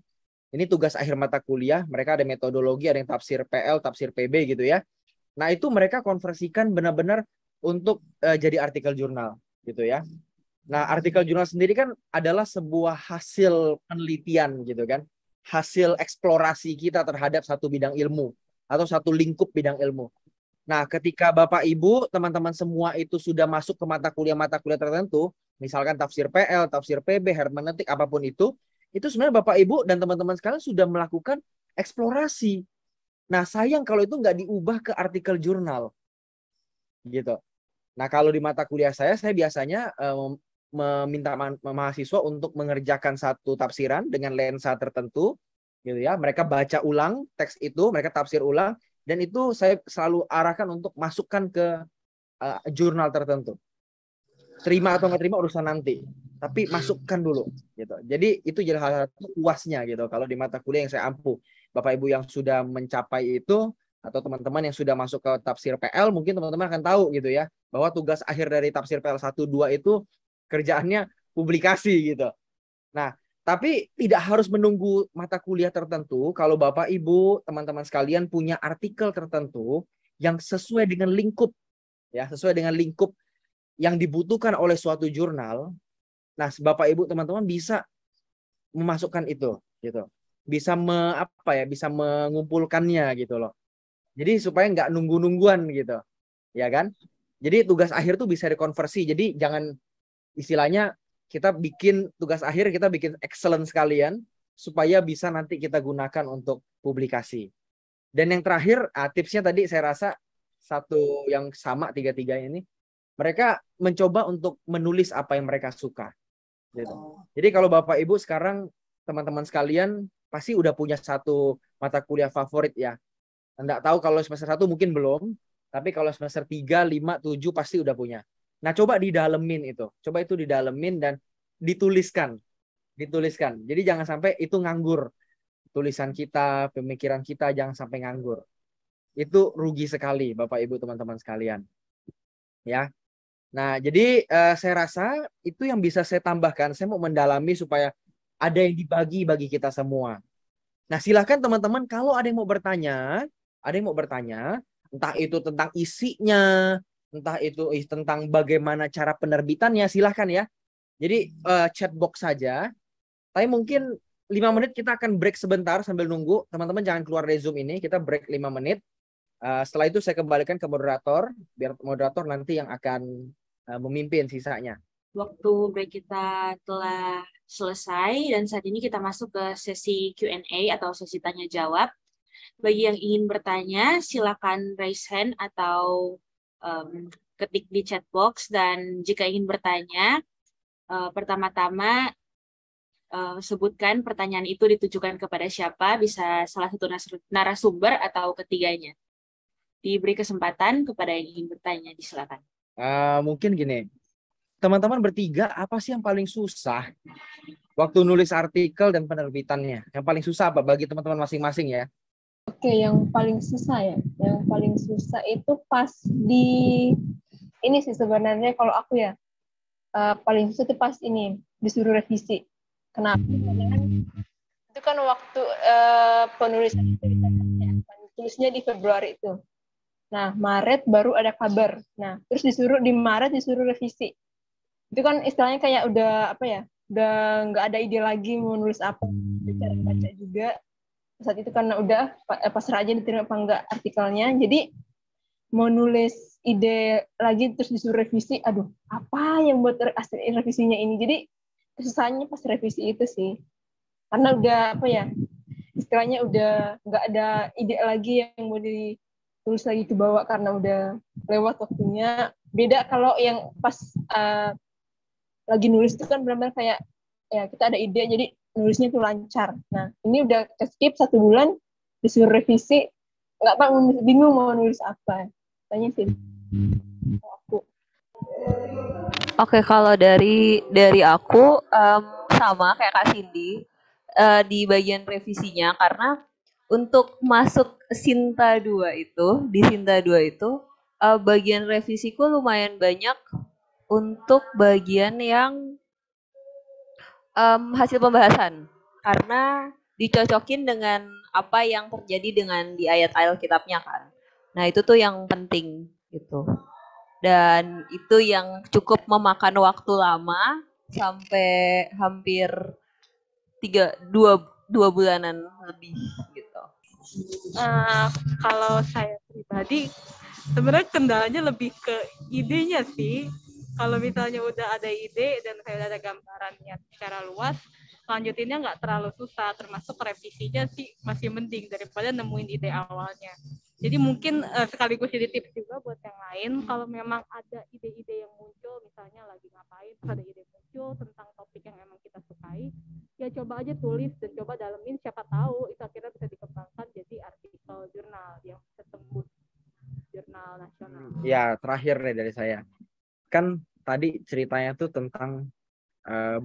Ini tugas akhir mata kuliah, mereka ada metodologi, ada yang tafsir PL, tafsir PB gitu ya. Nah, itu mereka konversikan benar-benar untuk jadi artikel jurnal gitu ya. Nah, artikel jurnal sendiri kan adalah sebuah hasil penelitian gitu kan. Hasil eksplorasi kita terhadap satu bidang ilmu atau satu lingkup bidang ilmu. Nah, ketika Bapak Ibu, teman-teman semua itu sudah masuk ke mata kuliah tertentu, misalkan tafsir PL, tafsir PB, hermeneutik, apapun itu sebenarnya Bapak Ibu dan teman-teman sekalian sudah melakukan eksplorasi. Nah, sayang kalau itu nggak diubah ke artikel jurnal. Gitu. Nah, kalau di mata kuliah saya biasanya meminta mahasiswa untuk mengerjakan satu tafsiran dengan lensa tertentu, gitu ya. Mereka baca ulang teks itu, mereka tafsir ulang, dan itu saya selalu arahkan untuk masukkan ke jurnal tertentu. Terima atau nggak terima urusan nanti, tapi masukkan dulu, gitu. Jadi itu jadi hal satu puasnya gitu. Kalau di mata kuliah yang saya ampuh, Bapak Ibu yang sudah mencapai itu, atau teman-teman yang sudah masuk ke tafsir PL, mungkin teman-teman akan tahu gitu ya, bahwa tugas akhir dari tafsir PL 1-2 itu kerjaannya publikasi gitu. Nah, tapi tidak harus menunggu mata kuliah tertentu. Kalau Bapak Ibu, teman-teman sekalian punya artikel tertentu yang sesuai dengan lingkup, ya, sesuai dengan lingkup yang dibutuhkan oleh suatu jurnal. Nah, Bapak Ibu, teman-teman bisa memasukkan itu, gitu. Bisa bisa mengumpulkannya gitu loh. Jadi supaya nggak nunggu-nungguan gitu, ya kan? Jadi tugas akhir tuh bisa dikonversi. Jadi jangan istilahnya kita bikin tugas akhir, kita bikin excellent sekalian supaya bisa nanti kita gunakan untuk publikasi. Dan yang terakhir, tipsnya tadi saya rasa satu yang sama tiga-tiga ini, mereka mencoba untuk menulis apa yang mereka suka. Gitu. Jadi kalau Bapak Ibu sekarang teman-teman sekalian pasti udah punya satu mata kuliah favorit ya. Nggak tahu kalau semester 1 mungkin belum, tapi kalau semester 3, 5, 7 pasti udah punya. Nah, coba didalemin itu. Coba itu didalemin dan dituliskan. Dituliskan. Jadi jangan sampai itu nganggur. Tulisan kita, pemikiran kita jangan sampai nganggur. Itu rugi sekali Bapak Ibu teman-teman sekalian. Ya. Nah, jadi saya rasa itu yang bisa saya tambahkan. Saya mau mendalami supaya ada yang dibagi bagi kita semua. Nah, silakan teman-teman kalau ada yang mau bertanya, entah itu tentang isinya, entah itu tentang bagaimana cara penerbitannya, silahkan ya. Jadi chat box saja. Tapi mungkin 5 menit kita akan break sebentar sambil nunggu. Teman-teman jangan keluar dari Zoom ini, kita break 5 menit. Setelah itu saya kembalikan ke moderator, biar moderator nanti yang akan memimpin sisanya. Waktu break kita telah selesai dan saat ini kita masuk ke sesi Q&A atau sesi tanya jawab. Bagi yang ingin bertanya, silakan raise hand atau ketik di chat box. Dan jika ingin bertanya, pertama-tama sebutkan pertanyaan itu ditujukan kepada siapa, bisa salah satu narasumber atau ketiganya. Diberi kesempatan kepada yang ingin bertanya, silakan. Mungkin gini, teman-teman bertiga apa sih yang paling susah waktu nulis artikel dan penerbitannya? Yang paling susah apa bagi teman-teman masing-masing ya? Oke, yang paling susah ya. Yang paling susah itu pas ini sih sebenarnya kalau aku ya. Paling susah itu pas ini disuruh revisi. Kenapa? Karena itu kan waktu penulisan tulisnya di Februari itu. Nah, Maret baru ada kabar. Nah, terus di Maret disuruh revisi. Itu kan istilahnya kayak udah udah nggak ada ide lagi mau nulis apa. Cara baca juga. Saat itu karena udah pasrah aja diterima apa enggak artikelnya. Jadi mau nulis ide lagi terus disuruh revisi. Aduh, apa yang buat revisinya ini? Jadi kesusahannya pas revisi itu sih. Karena udah istilahnya udah nggak ada ide lagi yang mau tulis lagi ke bawah karena udah lewat waktunya. Beda kalau yang pas lagi nulis itu kan benar-benar kayak ya kita ada ide jadi nulisnya tuh lancar. Nah ini udah ke skip 1 bulan disuruh revisi, nggak tahu, bingung mau nulis apa. Tanya sih aku. Oke, kalau dari aku sama kayak Kak Cindy di bagian revisinya, karena untuk masuk Sinta 2 itu, di Sinta 2 itu bagian revisiku lumayan banyak untuk bagian yang hasil pembahasan, karena dicocokin dengan apa yang terjadi dengan di ayat-ayat kitabnya kan. Nah itu tuh yang penting gitu. Dan itu yang cukup memakan waktu lama sampai hampir 2 bulanan lebih gitu. Kalau saya pribadi sebenarnya kendalanya lebih ke idenya sih. Kalau misalnya udah ada ide dan saya udah ada gambarannya secara luas, lanjutinnya nggak terlalu susah, termasuk revisinya sih masih mending daripada nemuin ide awalnya. Jadi mungkin sekaligus jadi tips juga buat yang lain, kalau memang ada ide-ide yang muncul, misalnya lagi ngapain, terus ada ide muncul tentang topik yang emang kita sukai, ya coba aja tulis dan coba dalemin, siapa tahu itu akhirnya bisa dikembangkan jadi artikel jurnal yang bisa tembus jurnal nasional. Ya, terakhir nih dari saya. Kan tadi ceritanya tuh tentang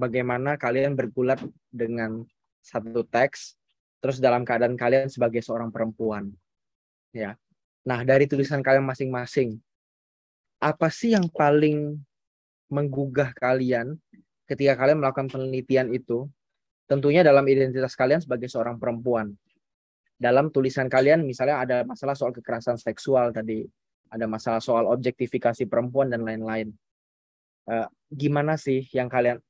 bagaimana kalian bergulat dengan satu teks, terus dalam keadaan kalian sebagai seorang perempuan. Ya. Nah, dari tulisan kalian masing-masing, apa sih yang paling menggugah kalian ketika kalian melakukan penelitian itu? Tentunya dalam identitas kalian sebagai seorang perempuan. Dalam tulisan kalian misalnya ada masalah soal kekerasan seksual tadi, ada masalah soal objektifikasi perempuan dan lain-lain. Gimana sih yang kalian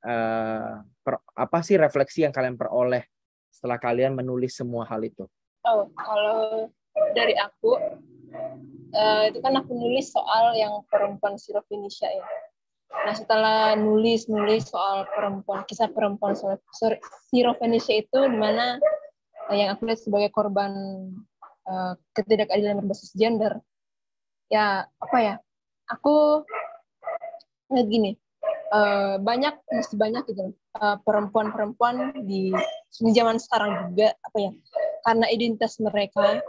apa sih refleksi yang kalian peroleh setelah kalian menulis semua hal itu? Oh, kalau dari aku itu kan aku nulis soal yang perempuan Syro-Fenisia ya. Nah setelah nulis soal perempuan, kisah perempuan Syro-Fenisia itu dimana yang aku lihat sebagai korban ketidakadilan berbasis gender, ya apa ya, aku lihat gini, masih banyak gitu perempuan-perempuan di zaman sekarang juga apa ya, karena identitas mereka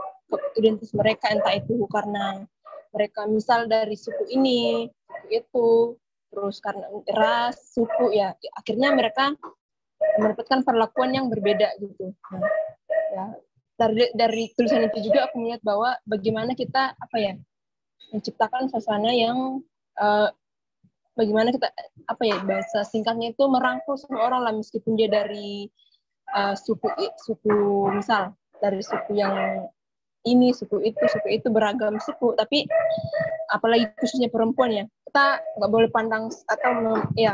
entah itu karena mereka misal dari suku ini, suku itu, terus karena ras, suku ya, akhirnya mereka mendapatkan perlakuan yang berbeda gitu. Nah, ya dari tulisan itu juga aku melihat bahwa bagaimana kita apa ya menciptakan suasana yang bagaimana kita apa ya bahasa singkatnya itu merangkul semua orang lah, meskipun dia dari suku misal dari suku yang ini, suku itu beragam suku, tapi apalagi khususnya perempuan ya, kita nggak boleh pandang atau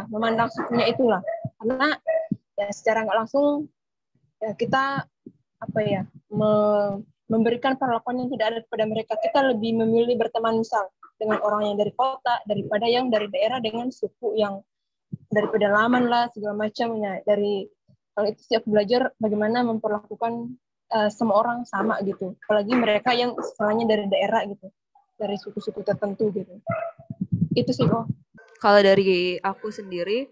memandang sukunya itulah, karena ya secara nggak langsung ya kita apa ya memberikan perlakuan yang tidak ada kepada mereka. Kita lebih memilih berteman misal dengan orang yang dari kota daripada yang dari daerah dengan suku yang dari pedalaman lah segala macamnya. Dari kalau itu setiap belajar bagaimana memperlakukan semua orang sama gitu, apalagi mereka yang istilahnya dari daerah gitu, dari suku-suku tertentu gitu. Itu sih kok. Kalau dari aku sendiri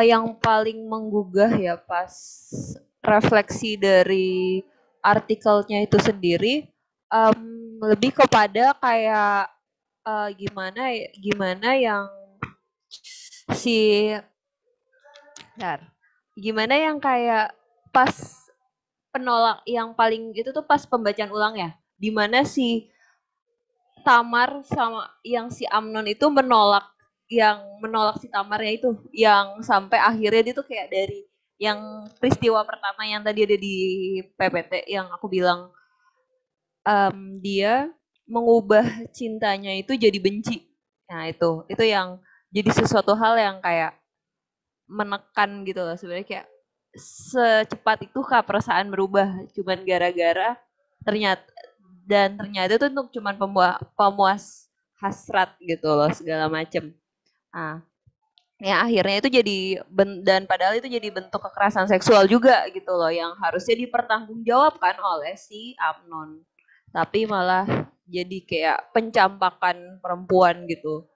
yang paling menggugah ya pas refleksi dari artikelnya itu sendiri lebih kepada kayak gimana yang gimana yang kayak pas penolak yang paling itu tuh pas pembacaan ulang ya, dimana si Tamar sama yang si Amnon itu menolak si Tamarnya itu, yang sampai akhirnya dia tuh kayak dari yang peristiwa pertama yang tadi ada di PPT yang aku bilang dia mengubah cintanya itu jadi benci. Nah itu yang jadi sesuatu hal yang kayak menekan gitu loh sebenarnya, kayak secepat itu kah perasaan berubah cuman gara-gara ternyata itu untuk cuman pemuas hasrat gitu loh segala macem. Nah, ya akhirnya itu jadi dan padahal itu jadi bentuk kekerasan seksual juga gitu loh yang harusnya dipertanggungjawabkan oleh si Amnon. Tapi malah jadi kayak pencampakan perempuan gitu?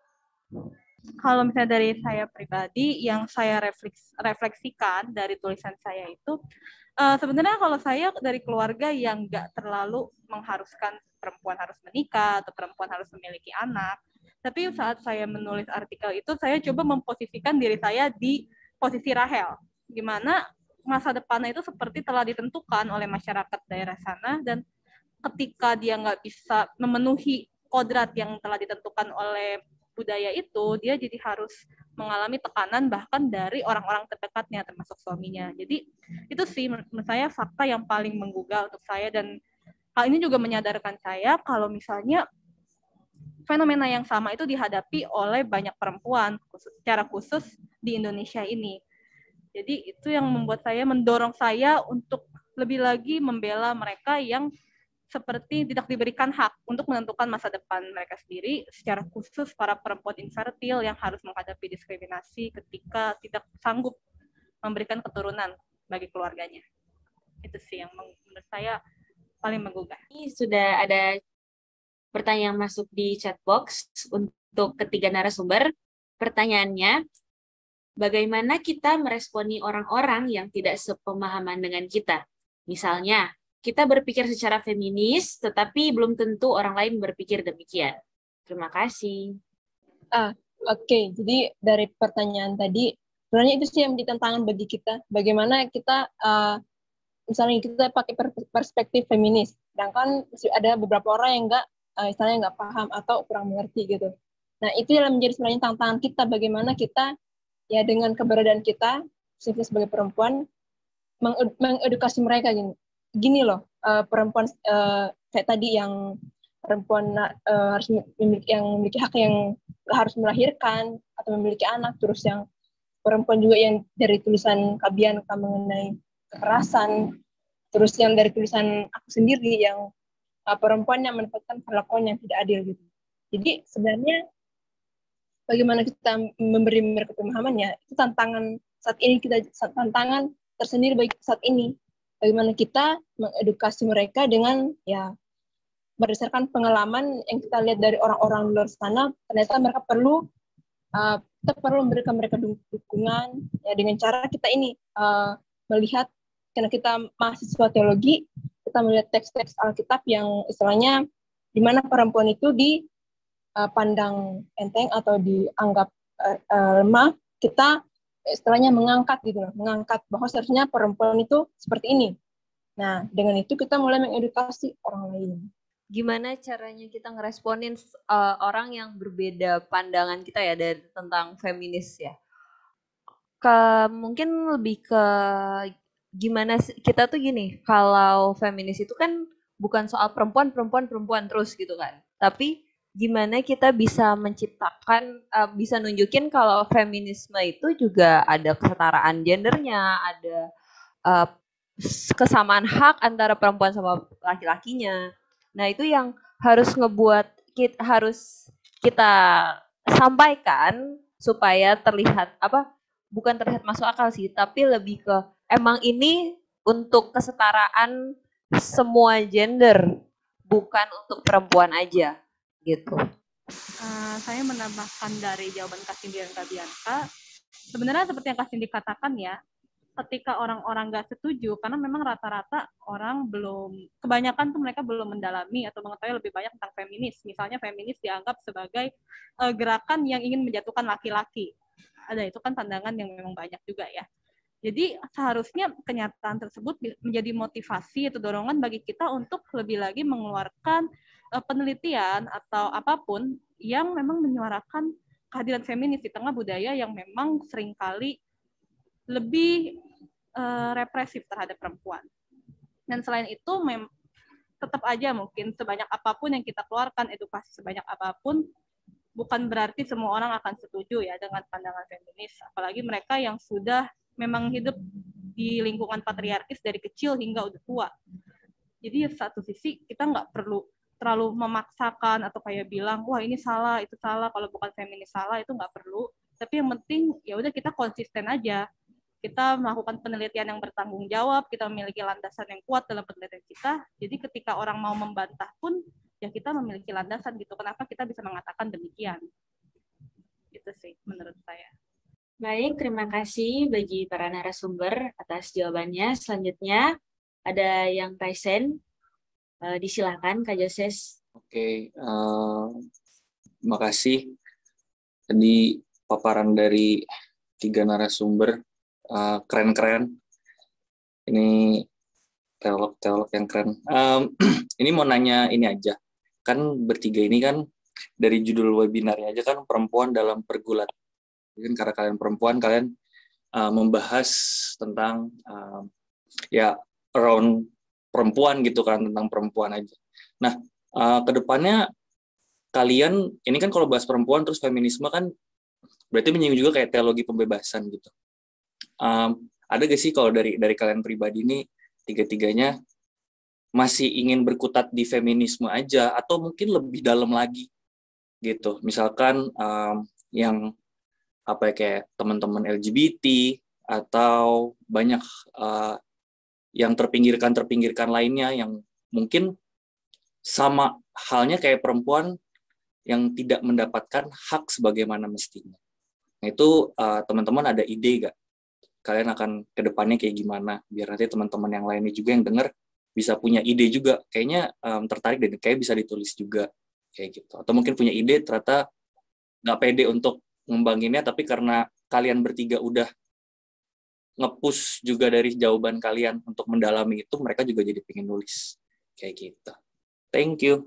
Kalau misalnya dari saya pribadi, yang saya refleksikan dari tulisan saya itu, sebenarnya kalau saya dari keluarga yang nggak terlalu mengharuskan perempuan harus menikah atau perempuan harus memiliki anak. Tapi saat saya menulis artikel itu, saya coba memposisikan diri saya di posisi Rahel. Gimana masa depannya itu seperti telah ditentukan oleh masyarakat daerah sana, dan ketika dia nggak bisa memenuhi kodrat yang telah ditentukan oleh budaya itu, dia jadi harus mengalami tekanan bahkan dari orang-orang terdekatnya termasuk suaminya. Jadi itu sih menurut saya fakta yang paling menggugah untuk saya, dan hal ini juga menyadarkan saya kalau misalnya fenomena yang sama itu dihadapi oleh banyak perempuan secara khusus di Indonesia ini. Jadi itu yang membuat saya, mendorong saya untuk lebih lagi membela mereka yang seperti tidak diberikan hak untuk menentukan masa depan mereka sendiri, secara khusus para perempuan infertil yang harus menghadapi diskriminasi ketika tidak sanggup memberikan keturunan bagi keluarganya. Itu sih yang menurut saya paling menggugah. Ini sudah ada pertanyaan masuk di chat box untuk ketiga narasumber. Pertanyaannya, bagaimana kita meresponi orang-orang yang tidak sepemahaman dengan kita? Misalnya, kita berpikir secara feminis, tetapi belum tentu orang lain berpikir demikian. Terima kasih. Oke. Jadi dari pertanyaan tadi, sebenarnya itu sih yang menjadi tantangan bagi kita. Bagaimana kita, misalnya kita pakai perspektif feminis, sedangkan ada beberapa orang yang nggak paham atau kurang mengerti gitu. Nah, itu yang menjadi sebenarnya tantangan kita, bagaimana kita ya dengan keberadaan kita sebagai perempuan mengedukasi mereka gini loh, perempuan kayak tadi yang perempuan harus memiliki hak yang harus melahirkan atau memiliki anak, terus yang perempuan juga yang dari tulisan Kak Bianca mengenai kekerasan, terus yang dari tulisan aku sendiri yang perempuan yang mendapatkan perlakuan yang tidak adil gitu. Jadi sebenarnya bagaimana kita memberi mereka pemahamannya, itu tantangan saat ini, tantangan tersendiri bagi saat ini. Bagaimana kita mengedukasi mereka dengan ya berdasarkan pengalaman yang kita lihat dari orang-orang luar sana, ternyata mereka kita perlu memberikan mereka dukungan ya dengan cara kita ini melihat, karena kita mahasiswa teologi, kita melihat teks-teks Alkitab yang istilahnya di mana perempuan itu dipandang enteng atau dianggap lemah, kita istilahnya mengangkat bahwa seharusnya perempuan itu seperti ini. Nah, dengan itu kita mulai mengedukasi orang lain. Gimana caranya kita ngeresponin orang yang berbeda pandangan kita ya dari tentang feminis ya? Mungkin lebih ke gimana kita tuh gini, kalau feminis itu kan bukan soal perempuan terus gitu kan, tapi gimana kita bisa menciptakan, bisa nunjukin kalau feminisme itu juga ada kesetaraan gendernya, ada kesamaan hak antara perempuan sama laki-lakinya. Nah itu yang harus harus kita sampaikan supaya terlihat bukan terlihat masuk akal sih, tapi lebih ke emang ini untuk kesetaraan semua gender, bukan untuk perempuan aja. Gitu. Saya menambahkan dari jawaban Kak Cindy dan Kak Bianca, sebenarnya seperti yang Kak Cindy katakan ya, ketika orang-orang nggak setuju, karena memang rata-rata orang kebanyakan tuh mereka belum mendalami atau mengetahui lebih banyak tentang feminis. Misalnya feminis dianggap sebagai gerakan yang ingin menjatuhkan laki-laki. Ada itu kan pandangan yang memang banyak juga ya. Jadi seharusnya kenyataan tersebut menjadi motivasi atau dorongan bagi kita untuk lebih lagi mengeluarkan penelitian atau apapun yang memang menyuarakan kehadiran feminis di tengah budaya yang memang seringkali lebih represif terhadap perempuan. Dan selain itu, tetap aja mungkin sebanyak apapun yang kita keluarkan, edukasi sebanyak apapun, bukan berarti semua orang akan setuju ya dengan pandangan feminis. Apalagi mereka yang sudah memang hidup di lingkungan patriarkis dari kecil hingga udah tua. Jadi satu sisi kita nggak perlu terlalu memaksakan atau kayak bilang wah ini salah, itu salah, kalau bukan feminis salah, itu nggak perlu. Tapi yang penting ya udah kita konsisten aja. Kita melakukan penelitian yang bertanggung jawab, kita memiliki landasan yang kuat dalam penelitian kita. Jadi ketika orang mau membantah pun ya kita memiliki landasan gitu. Kenapa kita bisa mengatakan demikian? Itu sih menurut saya. Baik, terima kasih bagi para narasumber atas jawabannya. Selanjutnya ada yang present. Disilakan Kak Joses. Oke, terima kasih. Tadi paparan dari 3 narasumber keren-keren. Ini teolog yang keren. Ini mau nanya ini aja. Kan bertiga ini kan dari judul webinarnya aja kan perempuan dalam pergulatan. Mungkin karena kalian perempuan, kalian membahas tentang ya around perempuan gitu kan, tentang perempuan aja. Nah, kedepannya kalian, ini kan kalau bahas perempuan terus feminisme kan berarti menyinggung juga kayak teologi pembebasan gitu. Ada gak sih kalau dari kalian pribadi ini, tiga-tiganya masih ingin berkutat di feminisme aja, atau mungkin lebih dalam lagi gitu. Misalkan yang apa ya, kayak teman-teman LGBT atau banyak yang terpinggirkan lainnya yang mungkin sama halnya kayak perempuan yang tidak mendapatkan hak sebagaimana mestinya. Nah itu teman-teman ada ide gak? Kalian akan ke depannya kayak gimana? Biar nanti teman-teman yang lainnya juga yang dengar bisa punya ide juga. Kayaknya tertarik dan kayak bisa ditulis juga kayak gitu. Atau mungkin punya ide ternyata nggak pede untuk ngembanginnya, tapi karena kalian bertiga udah nge-push juga dari jawaban kalian untuk mendalami itu, mereka juga jadi pengen nulis kayak gitu. Thank you.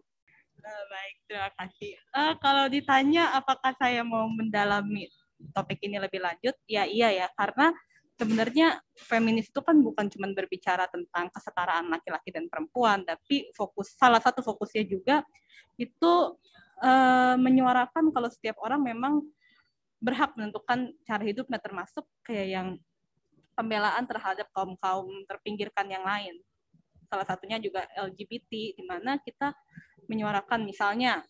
Baik, terima kasih. Kalau ditanya apakah saya mau mendalami topik ini lebih lanjut, ya iya ya, karena sebenarnya feminis itu kan bukan cuma berbicara tentang kesetaraan laki-laki dan perempuan, tapi salah satu fokusnya juga itu menyuarakan kalau setiap orang memang berhak menentukan cara hidupnya, termasuk kayak yang pembelaan terhadap kaum-kaum terpinggirkan yang lain. Salah satunya juga LGBT, di mana kita menyuarakan misalnya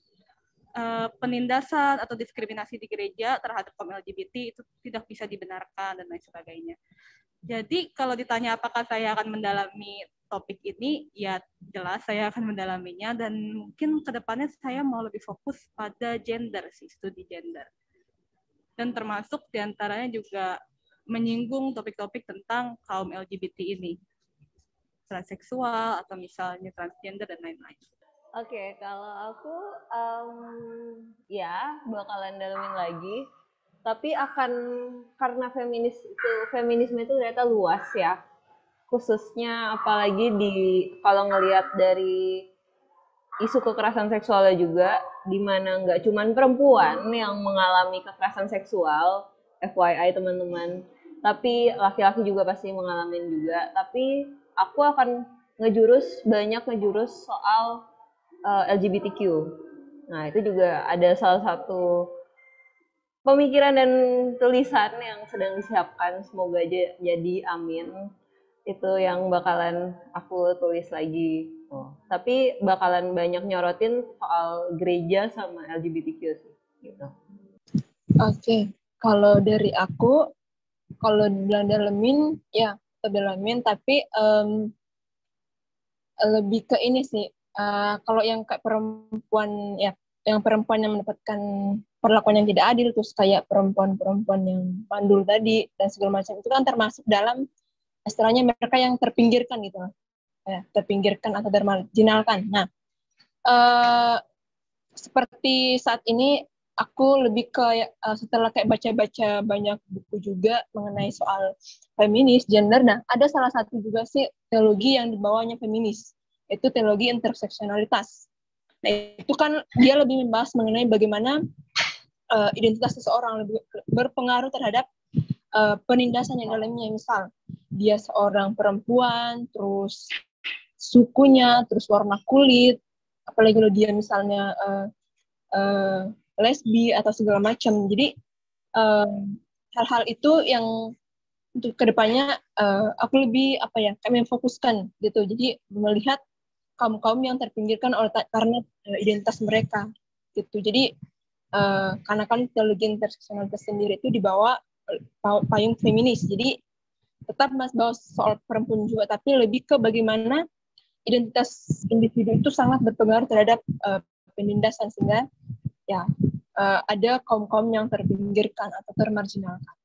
penindasan atau diskriminasi di gereja terhadap kaum LGBT itu tidak bisa dibenarkan dan lain sebagainya. Jadi kalau ditanya apakah saya akan mendalami topik ini, ya jelas saya akan mendalaminya, dan mungkin kedepannya saya mau lebih fokus pada gender sih, studi gender. Dan termasuk diantaranya juga menyinggung topik-topik tentang kaum LGBT ini, transseksual atau misalnya transgender dan lain-lain. Oke, kalau aku ya bakalan dalamin lagi, tapi akan karena feminisme itu ternyata luas ya, khususnya apalagi kalau ngelihat dari isu kekerasan seksualnya juga, di mana nggak cuman perempuan yang mengalami kekerasan seksual, FYI teman-teman, tapi laki-laki juga pasti mengalami juga. Tapi aku akan banyak ngejurus soal LGBTQ. Nah, itu juga ada salah satu pemikiran dan tulisan yang sedang disiapkan, semoga aja jadi, amin. Itu yang bakalan aku tulis lagi. Tapi bakalan banyak nyorotin soal gereja sama LGBTQ sih, gitu. Oke. Kalau dari aku, kalau bilang dalamin, ya dalamin, tapi lebih ke ini sih. Kalau yang kayak perempuan, ya, yang perempuan yang mendapatkan perlakuan yang tidak adil, terus kayak perempuan-perempuan yang mandul tadi dan segala macam, itu kan termasuk dalam istilahnya mereka yang terpinggirkan gitu, ya, terpinggirkan atau termarginalkan. Nah, seperti saat ini aku lebih ke setelah kayak baca-baca banyak buku juga mengenai soal feminis, gender. Nah, ada salah satu juga sih teologi yang dibawanya feminis, itu teologi interseksionalitas. Nah, itu kan dia lebih membahas mengenai bagaimana identitas seseorang lebih berpengaruh terhadap penindasan yang dalamnya. Misal, dia seorang perempuan, terus sukunya, terus warna kulit, apalagi kalau dia misalnya lesbi atau segala macam. Jadi hal-hal itu yang untuk kedepannya aku lebih kayak memfokuskan gitu. Jadi melihat kaum-kaum yang terpinggirkan karena identitas mereka gitu. Jadi karena kan teologi interseksionalitas sendiri itu dibawa payung feminis. Jadi tetap bahas soal perempuan juga, tapi lebih ke bagaimana identitas individu itu sangat berpengaruh terhadap penindasan, sehingga ya ada kaum-kaum yang terpinggirkan atau termarginalkan.